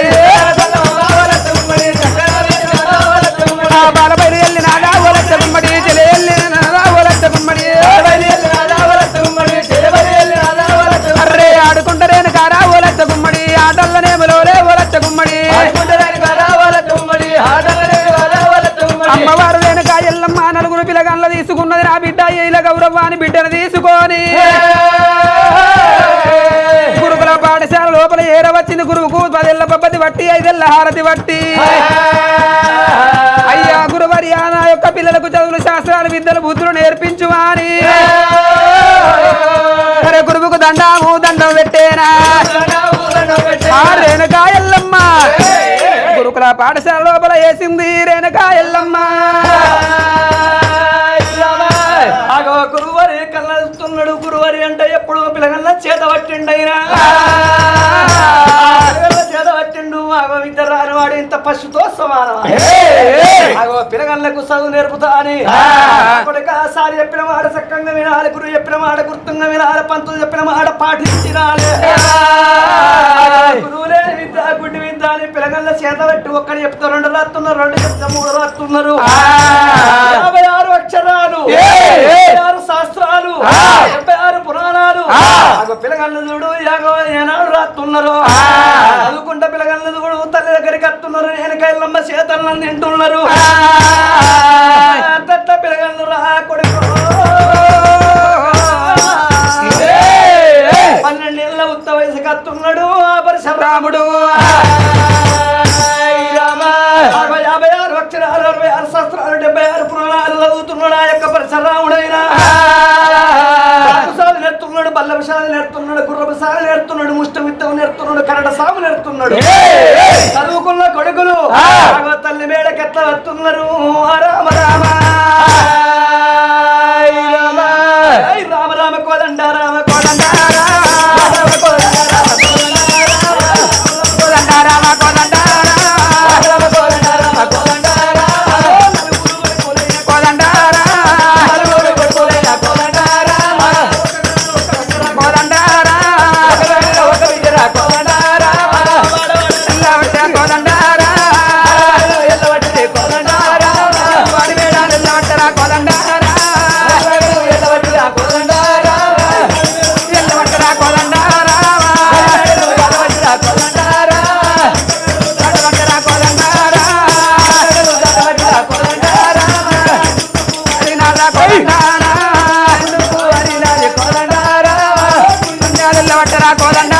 బాలబైలు వెళ్ళినాడా ఓలచ్చ గుమ్మడి చెలి వెళ్ళినాడా ఓలచ్చ గుమ్మడి అర్రే ఆడుకుంట రేణుకారా ఓలచ్చ గుమ్మడి ఆటల్లనేమలోలే ఓలచ్చ గుమ్మడి అమ్మవారు రేణుకా ఎల్లమ్మ 4 పిల్లగాళ్ళ తీసుకున్నది నా బిడ్డ ఇలా గౌరవాన్ని బిడ్డను తీసుకొని గురుకుల పాఠశాల లోపల ఏరవచ్చింది గురువుకు 10 ఏళ్ల పబ్బతి వట్టి 5 ఏళ్ల హారతి వట్టి అయ్యా గురువర్యా నా యొక్క పిల్లలకు చదువులు శాస్త్రాలు విద్యలు బుద్ధులు నేర్పించువాని గురువుకు దండం పెట్టేనా రేణుకా ఎల్లమ్మ పాఠశాల లోపల వేసింది రేణుకా ఎల్లమ్మ అగో గురువరి కళ్ళస్తున్నాడు గురువరి అంటే ఎప్పుడు పిల్లగల్ల చేత పట్టిండైనా చేత పట్టిండు అగో ఇద్దరు రానివాడు ఇంత పశుతో సమానం అగో పిల్లగల్లకు చదువు నేర్పుతా అని సారి చెప్పిన మాట చక్కగా వినాలి గురువు చెప్పిన మాట గుర్తుంగా వినాలి పంతులు చెప్పిన మాట పాటించినాలి గురువులే విద్య గుడ్డి విద్య అని పిల్లగల్ల చేత పెట్టి ఒక్కడు చెప్తా 2 రాస్తున్నారు 2 చెప్తా 3 రాస్తున్నారు 56 అక్షరాలు 56 శాస్త్రాలు 76 పురాణాలు పిల్లగల్ల చూడు ఏనాడు రాస్తున్నారు చదువుకుంటే పిల్లగల్ల చూడు తల్లి దగ్గరికి వస్తున్నారు వెనకాయలమ్మ చేతలను తింటున్నారు అంతట్లా పిల్లగల్లు రా కొడుకు 12 ఏళ్ళ ఉత్త వయసు కత్తున్నాడు ఆ పరశురాముడు 56 అక్షరాలు 66 శాస్త్రాలు 76 పురాణాలు చదువుతున్నాడు ఆ యొక్క పరశురాముడైనా నేర్తున్నాడు బల్లపు సాగు నేర్తున్నాడు గుర్రపు సాగు నేర్తున్నాడు ముష్టి విత్తు నేర్తున్నాడు కరడ సాగు నేర్తున్నాడు చదువుకున్న కొడుకులు తల్లి మేడకెట్లా వస్తున్నారు రామ రామ రామ రామ కోదండ రామ కోదండ రామ కోదండ రామ కోదండ రామ కోదండ రామ కోదండ కోదండ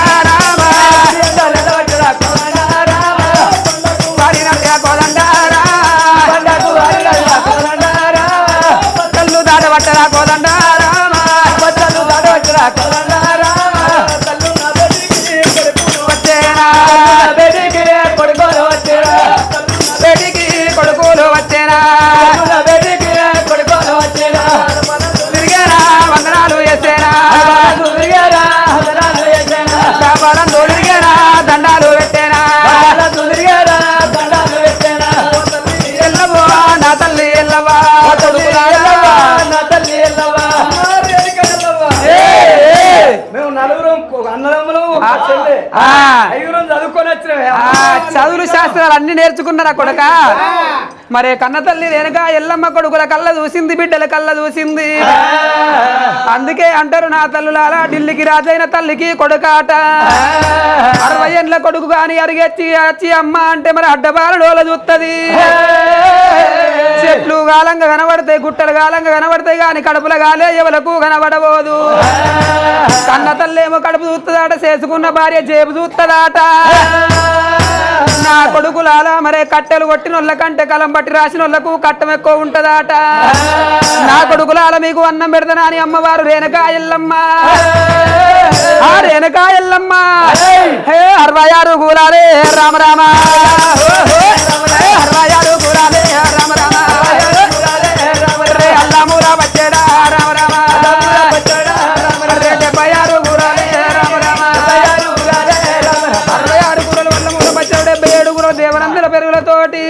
దండాలు పెట్టేనా ఎల్లవా నా తల్లి ఎల్లవా నా తల్లి ఎల్లవా మేము నలుగురం అన్నదమ్ములు ఐదుగురం చదువుకొని వచ్చిన చదువులు శాస్త్రాలు అన్ని నేర్చుకున్నారా కొడుక మరి కన్న తల్లి రేణుకా ఎల్లమ్మ కొడుకుల కళ్ళ చూసింది బిడ్డల కళ్ళ చూసింది అందుకే అంటారు నా తల్లులాల ఢిల్లీకి రాజైన తల్లికి కొడుకాట 60 ఏళ్ళ కొడుకు గాని అరిగెచ్చి వచ్చి అమ్మ అంటే మరి అడ్డబారడోల చూస్తుంది చెట్లు గాలంగా కనబడతాయి గుట్టలు గాలంగా కనబడతాయి గాని కడుపుల గాలే ఎవలకు కనబడబోదు కన్న తల్లేమో కడుపు చూస్తుందాట చేసుకున్న భార్య జేబు చూస్తుందాట నా కొడుకులాల మరే కట్టెలు కొట్టినోళ్ళ కంటే కలం బట్టి రాసినోళ్లకు కట్టం ఎక్కువ ఉంటదాట నా కొడుకులాల మీకు అన్నం పెడతానా అని అమ్మవారు రేణుకా ఎల్లమ్మ ఆ రేణుకా ఎల్లమ్మ 66 కూలాలే రామ రామ 66 కూలాలే రామ రామ రే అల్లమూరా వచ్చేడా రామ రామ రే 76 కూలాలే రామ రామ 66 కూలలు అల్లమూర వచ్చాడు 77 కూలలు దేవనందుల పెరుగులతోటి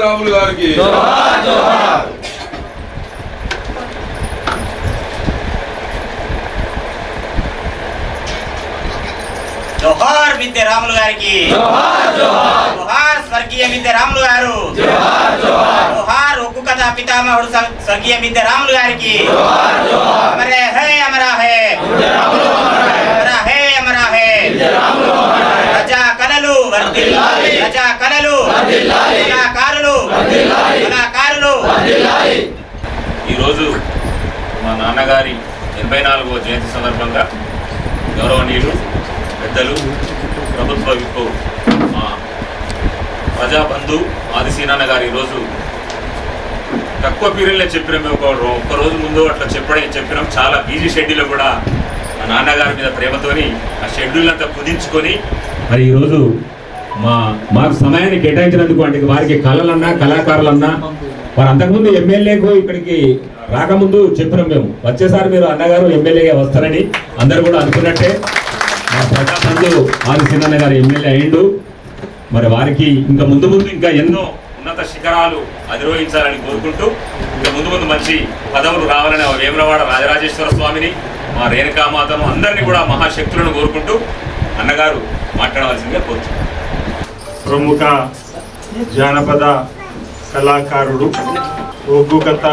రాములు గారికి జోహార్ మిద్దె రాములు గారికి జోహార్ స్వర్గీయ మిద్దె రాములు గారు జోహార్ ఉక్కు కథ పితామహుడు స్వర్గీయ మిద్దె రాములు గారికి అమరే హే అమరా హే అమరా హే అమరా హే ప్రజా కళలు ప్రజా కళలు కళాకారులు ఈరోజు మా నాన్నగారి 84వ జయంతి సందర్భంగా గౌరవనీయులు పెద్దలు ప్రభుత్వ విప్పు మా ప్రజాబంధు ఆదిశీనాన్న గారు ఈరోజు తక్కువ పీరియడ్లో చెప్పినాం. మేము ఒక్క రోజు ముందు అట్లా చెప్పినాం. చాలా బిజీ షెడ్యూల్లో కూడా మా నాన్నగారి మీద ప్రేమతోని ఆ షెడ్యూల్ అంతా కుదించుకొని మరి ఈరోజు మాకు సమయాన్ని కేటాయించినందుకు అంటే వారికి కళలన్నా కళాకారులన్నా వారు అంతకుముందు ఎమ్మెల్యేకు ఇక్కడికి రాకముందు చెప్పినాం. మేము వచ్చేసారి మీరు అన్నగారు ఎమ్మెల్యేగా వస్తారని అందరూ కూడా అనుకున్నట్టే మా ప్రజాబంధు ఆదిశీనాన్న గారు ఎమ్మెల్యే అయిండు. మరి వారికి ఇంకా ముందు ఇంకా ఎన్నో ఉన్నత శిఖరాలు అధిరోహించాలని కోరుకుంటూ ఇంకా ముందు మంచి పదవులు రావాలని వేములవాడ రాజరాజేశ్వర స్వామిని మా రేణుకామాతను అందరినీ కూడా మహాశక్తులను కోరుకుంటూ అన్నగారు మాట్లాడవలసిందిగా కోరుతున్నాను. ప్రముఖ జానపద కళాకారుడు, ఒగ్గు కథ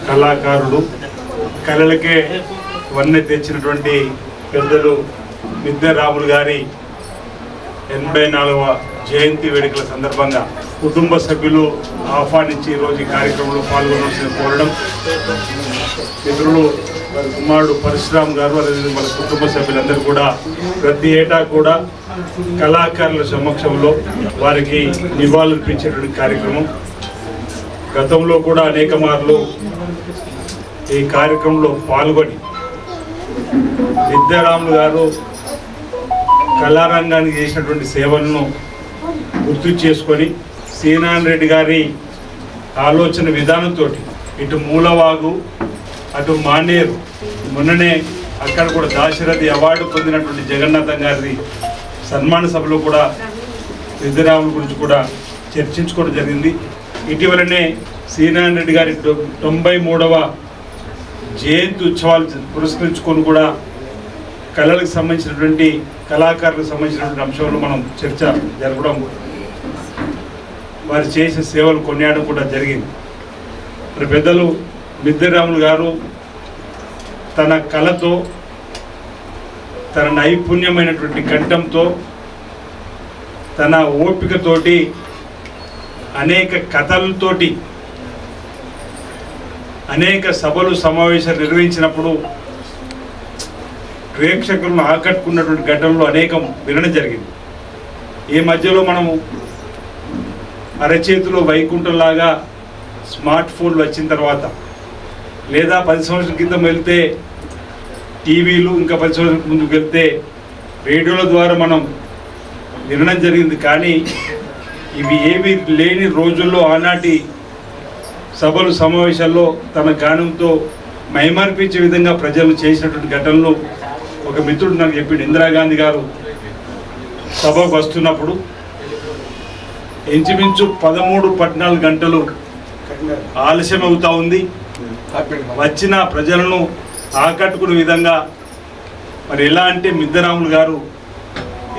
కళాకారుడు, కళలకే వన్నె తెచ్చినటువంటి పెద్దలు మిద్దె రాములు గారి 84వ జయంతి వేడుకల సందర్భంగా కుటుంబ సభ్యులు ఆహ్వానించి ఈరోజు ఈ కార్యక్రమంలో పాల్గొనవలసిన కోరడం, మిత్రులు వారి కుమారుడు పరశురామ్ గారు అదేవిధంగా వాళ్ళ కుటుంబ సభ్యులందరూ కూడా ప్రతి ఏటా కూడా కళాకారుల సమక్షంలో వారికి నివాళులర్పించేటువంటి కార్యక్రమం. గతంలో కూడా అనేక మార్లు ఈ కార్యక్రమంలో పాల్గొని మిద్దె రాములు గారు కళారంగానికి చేసినటువంటి సేవలను గుర్తు చేసుకొని సీనారాయణ రెడ్డి గారి ఆలోచన విధానంతో ఇటు మూలవాగు అటు మానేరు, మొన్ననే అక్కడ కూడా దాశరథి అవార్డు పొందినటువంటి జగన్నాథం గారి సన్మాన సభలో కూడా మిద్దెరాముల గురించి కూడా చర్చించుకోవడం జరిగింది. ఇటీవలనే సీనారాయణ రెడ్డి గారి 93వ జయంతి ఉత్సవాలు పురస్కరించుకొని కూడా కళలకు సంబంధించినటువంటి కళాకారులకు సంబంధించినటువంటి అంశంలో మనం చర్చ జరపడం, వారు చేసిన సేవలు కొనియాడడం కూడా జరిగింది. మరి పెద్దలు మిద్దె రాములు గారు తన కళతో, తన నైపుణ్యమైనటువంటి కంఠంతో, తన ఓపికతోటి, అనేక కథలతోటి అనేక సభలు సమావేశాలు నిర్వహించినప్పుడు ప్రేక్షకులను ఆకట్టుకున్నటువంటి ఘటనలు అనేకం వినడం జరిగింది. ఈ మధ్యలో మనము అరచేతిలో వైకుంఠంలాగా స్మార్ట్ ఫోన్లు వచ్చిన తర్వాత, లేదా 10 సంవత్సరాల క్రితం వెళ్తే టీవీలు, ఇంకా 10 సంవత్సరాల ముందుకు వెళ్తే రేడియోల ద్వారా మనం వినడం జరిగింది. కానీ ఇవి ఏవి లేని రోజుల్లో ఆనాటి సభలు సమావేశాల్లో తన గానంతో మైమర్పించే విధంగా ప్రజలు చేసినటువంటి ఘటనలు ఒక మిత్రుడు నాకు చెప్పిండు. ఇందిరాగాంధీ గారు సభకు వస్తున్నప్పుడు ఇంచుమించు 13-14 గంటలు ఆలస్యం అవుతా ఉంది. వచ్చిన ప్రజలను ఆకట్టుకునే విధంగా మరి ఎలా అంటే మిద్దె రాములు గారు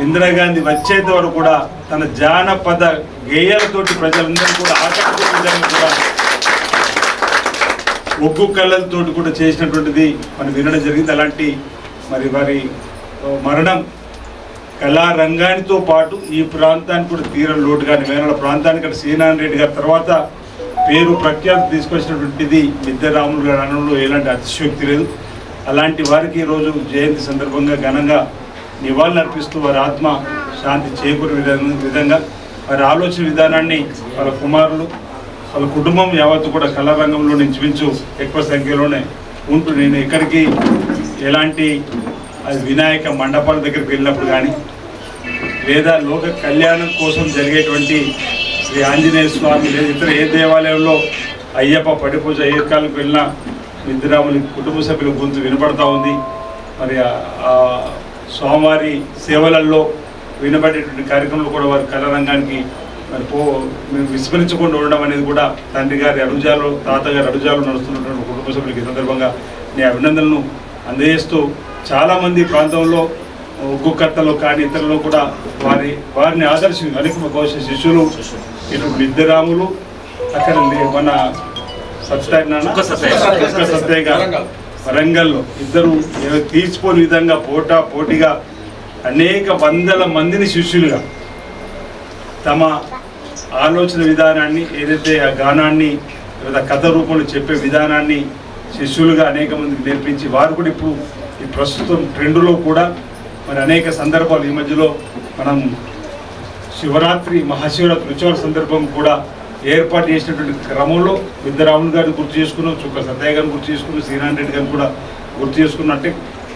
ఇందిరాగాంధీ వచ్చేంత వరకు కూడా తన జానపద గేయాలతోటి ప్రజలందరూ కూడా ఆకట్టుకునే విధంగా కూడా ఒగ్గు కళ్ళతోటి కూడా చేసినటువంటిది మనం వినడం జరిగింది. అలాంటి మరి వారి మరణం కళారంగానితో పాటు ఈ ప్రాంతానికి కూడా తీరం లోటు. కానీ వేనాడ ప్రాంతానికి అక్కడ సీనారాయణ రెడ్డి గారి తర్వాత పేరు ప్రఖ్యాతి తీసుకొచ్చినటువంటిది మిద్దె రాములు గారి అనడంలో ఎలాంటి అతిశయోక్తి లేదు. అలాంటి వారికి ఈరోజు జయంతి సందర్భంగా ఘనంగా నివాళులు అర్పిస్తూ వారి ఆత్మ శాంతి చేకూరే విధంగా వారి ఆలోచన విధానాన్ని వాళ్ళ కుమారులు, వాళ్ళ కుటుంబం యావత్తు కూడా కళారంగంలో ఇంచుమించు ఎక్కువ సంఖ్యలోనే ఉంటూ, నేను ఎక్కడికి ఎలాంటి వినాయక మండపాల దగ్గరికి వెళ్ళినప్పుడు కానీ, లేదా లోక కళ్యాణం కోసం జరిగేటువంటి శ్రీ ఆంజనేయ స్వామి లేదా ఇతర ఏ దేవాలయంలో అయ్యప్ప పడిపూజ ఏ కాలకు వెళ్ళినా మిద్దె రాములు కుటుంబ సభ్యుల గొంతు వినపడతా ఉంది. మరి ఆ స్వామివారి సేవలలో వినబడేటువంటి కార్యక్రమంలో కూడా వారి కళారంగానికి మరి మేము విస్మరించకుండా ఉండడం అనేది కూడా తండ్రి గారి అడుగుజాలు తాతగారి అడుగుజాలు నడుస్తున్నటువంటి కుటుంబ సభ్యులకి ఈ సందర్భంగా నేను అభినందనలు అందజేస్తూ చాలామంది ప్రాంతంలో ఉగ్గుకర్తలు కానీ ఇతరులు కూడా వారిని ఆదర్శం అనేక భవిష్యత్ శిష్యులు ఇటు మిద్దెరాములు అక్కడ మన సత్యనారాయణ గారు వరంగల్లో ఇద్దరు తీర్చిపోని విధంగా పోటీగా అనేక వందల మందిని శిష్యులుగా తమ ఆలోచన విధానాన్ని ఏదైతే ఆ గానాన్ని లేదా కథ రూపంలో చెప్పే విధానాన్ని శిష్యులుగా అనేక మందికి నేర్పించి వారు కూడా ఇప్పుడు ఈ ప్రస్తుతం ట్రెండులో కూడా మరి అనేక సందర్భాలు ఈ మధ్యలో మనం శివరాత్రి మహాశివరాత్రి ఉత్సవాల సందర్భం కూడా ఏర్పాటు చేసినటువంటి క్రమంలో విద్యారాములు గారిని గుర్తు చేసుకున్నాం, చుక్క సత్తయ్య గారిని గుర్తు చేసుకున్నాం, శ్రీనారాయణ రెడ్డి గారిని కూడా గుర్తు చేసుకున్నట్టే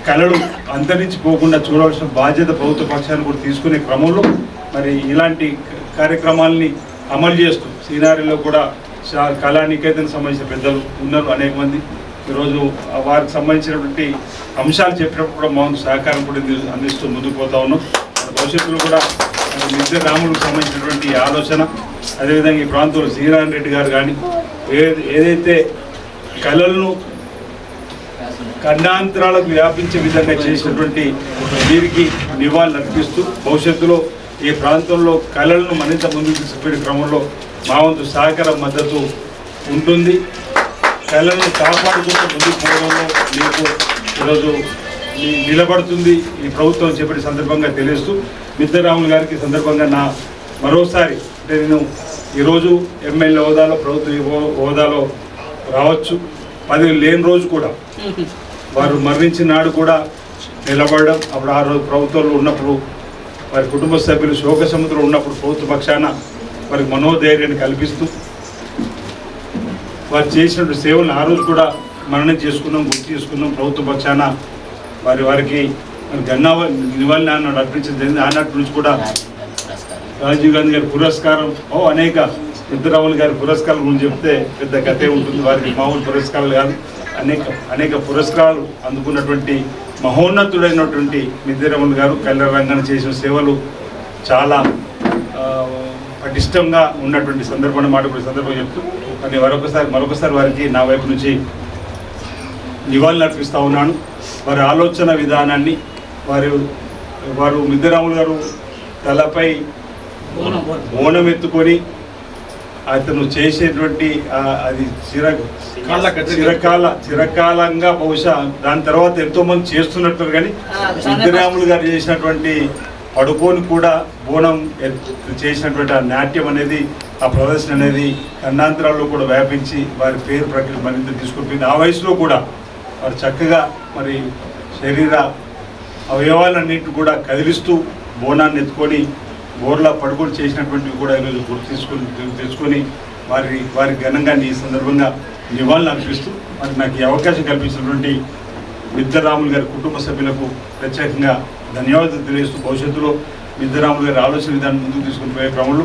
కళలు అంతరించిపోకుండా చూడవలసిన బాధ్యత ప్రభుత్వ పక్షాన్ని కూడా తీసుకునే క్రమంలో మరి ఇలాంటి కార్యక్రమాలని అమలు చేస్తూ శ్రీనారిలో కూడా కళానికేతనకు సంబంధించిన పెద్దలు ఉన్నారు అనేక మంది. ఈరోజు వారికి సంబంధించినటువంటి అంశాలు చెప్పినప్పుడు కూడా మా సహకారం కూడా అందిస్తూ ముందుకు పోతా ఉన్నాం. భవిష్యత్తులో కూడా విద్యారాములకు సంబంధించినటువంటి ఆలోచన, అదేవిధంగా ఈ ప్రాంతంలో శ్రీనారాయణ రెడ్డి గారు కానీ ఏదైతే కళలను ఖండాంతరాలకు వ్యాపించే విధంగా చేసినటువంటి వీరికి నివాళులు అర్పిస్తూ భవిష్యత్తులో ఈ ప్రాంతంలో కళలను మరింత ముందుకు తీసుకుపోయే క్రమంలో మా వంతు సహకార మద్దతు ఉంటుంది. కళలను కాపాడుకుంటూ ముందుకు పోవడంలో మీకు ఈరోజు నిలబడుతుంది ఈ ప్రభుత్వం చెప్పిన సందర్భంగా తెలియస్తూ విద్యారాములు గారికి సందర్భంగా నా మరోసారి అంటే నేను ఈరోజు ఎమ్మెల్యే హోదాలో ప్రభుత్వ హోదాలో రావచ్చు, పదవి లేని రోజు కూడా వారు మరణించిన నాడు కూడా నిలబడడం, అప్పుడు ఆ రోజు ప్రభుత్వంలో ఉన్నప్పుడు వారి కుటుంబ సభ్యులు శోక సముద్రం ఉన్నప్పుడు ప్రభుత్వ పక్షాన వారికి మనోధైర్యాన్ని కల్పిస్తూ వారు చేసినటువంటి సేవలను ఆ రోజు కూడా మరణం చేసుకున్నాం, గుర్తు చేసుకున్నాం. ప్రభుత్వ పక్షాన వారికి నివాళి నాన్న అర్పించడం జరిగింది. ఆనాటి నుంచి కూడా రాజీవ్ గాంధీ గారి పురస్కారం అనేక విద్యారాములు గారి పురస్కారం గురించి చెప్తే పెద్ద కథే ఉంటుంది. వారికి మామూలు పురస్కారాలు కాదు, అనేక పురస్కారాలు అందుకున్నటువంటి మహోన్నతుడైనటువంటి విద్యారాములు గారు కళ్యాణ రంగాన్ని చేసిన సేవలు చాలా పటిష్టంగా ఉన్నటువంటి సందర్భాన్ని మాట్లాడే సందర్భం చెప్తూ మరి మరొకసారి వారికి నా వైపు నుంచి నివాళులు అర్పిస్తూ ఉన్నాను. వారి ఆలోచన విధానాన్ని వారు విద్యారాములు గారు తలపై ఓనం ఎత్తుకొని అతను చేసేటువంటి అది చిరకాలంగా బహుశా దాని తర్వాత ఎంతోమంది చేస్తున్నట్టు, కానీ విద్యారాములు గారు చేసినటువంటి పడుకోని కూడా బోనం చేసినటువంటి ఆ నాట్యం అనేది, ఆ ప్రదర్శన అనేది ఖండాంతరాల్లో కూడా వ్యాపించి వారి పేరు ప్రకృతి మరింత తీసుకుపోయింది. ఆ వయసులో కూడా వారు చక్కగా మరి శరీర అవయవాలన్నింటి కూడా కదిలిస్తూ బోనాన్ని ఎత్తుకొని బోర్లా పడుకొని చేసినటువంటివి కూడా ఈరోజు గుర్తు తెచ్చుకొని వారి ఘనంగా ఈ సందర్భంగా నివాళులు అర్పిస్తూ మరి నాకు ఈ అవకాశం కల్పించినటువంటి విద్యారాములు గారి కుటుంబ సభ్యులకు ప్రత్యేకంగా ధన్యవాదాలు తెలియజేస్తూ భవిష్యత్తులో విద్యారాములు గారి ఆలోచన విధానం ముందుకు తీసుకుని పోయే క్రమంలో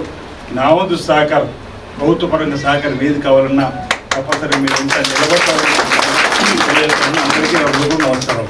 నా వంతు సహకారం, ప్రభుత్వ పరంగా సహకారం ఏది కావాలన్నా తప్పనిసరిగా మీరు ఎంత నిలబడతారని తెలియజేస్తాను. అందరికీ నమస్కారం.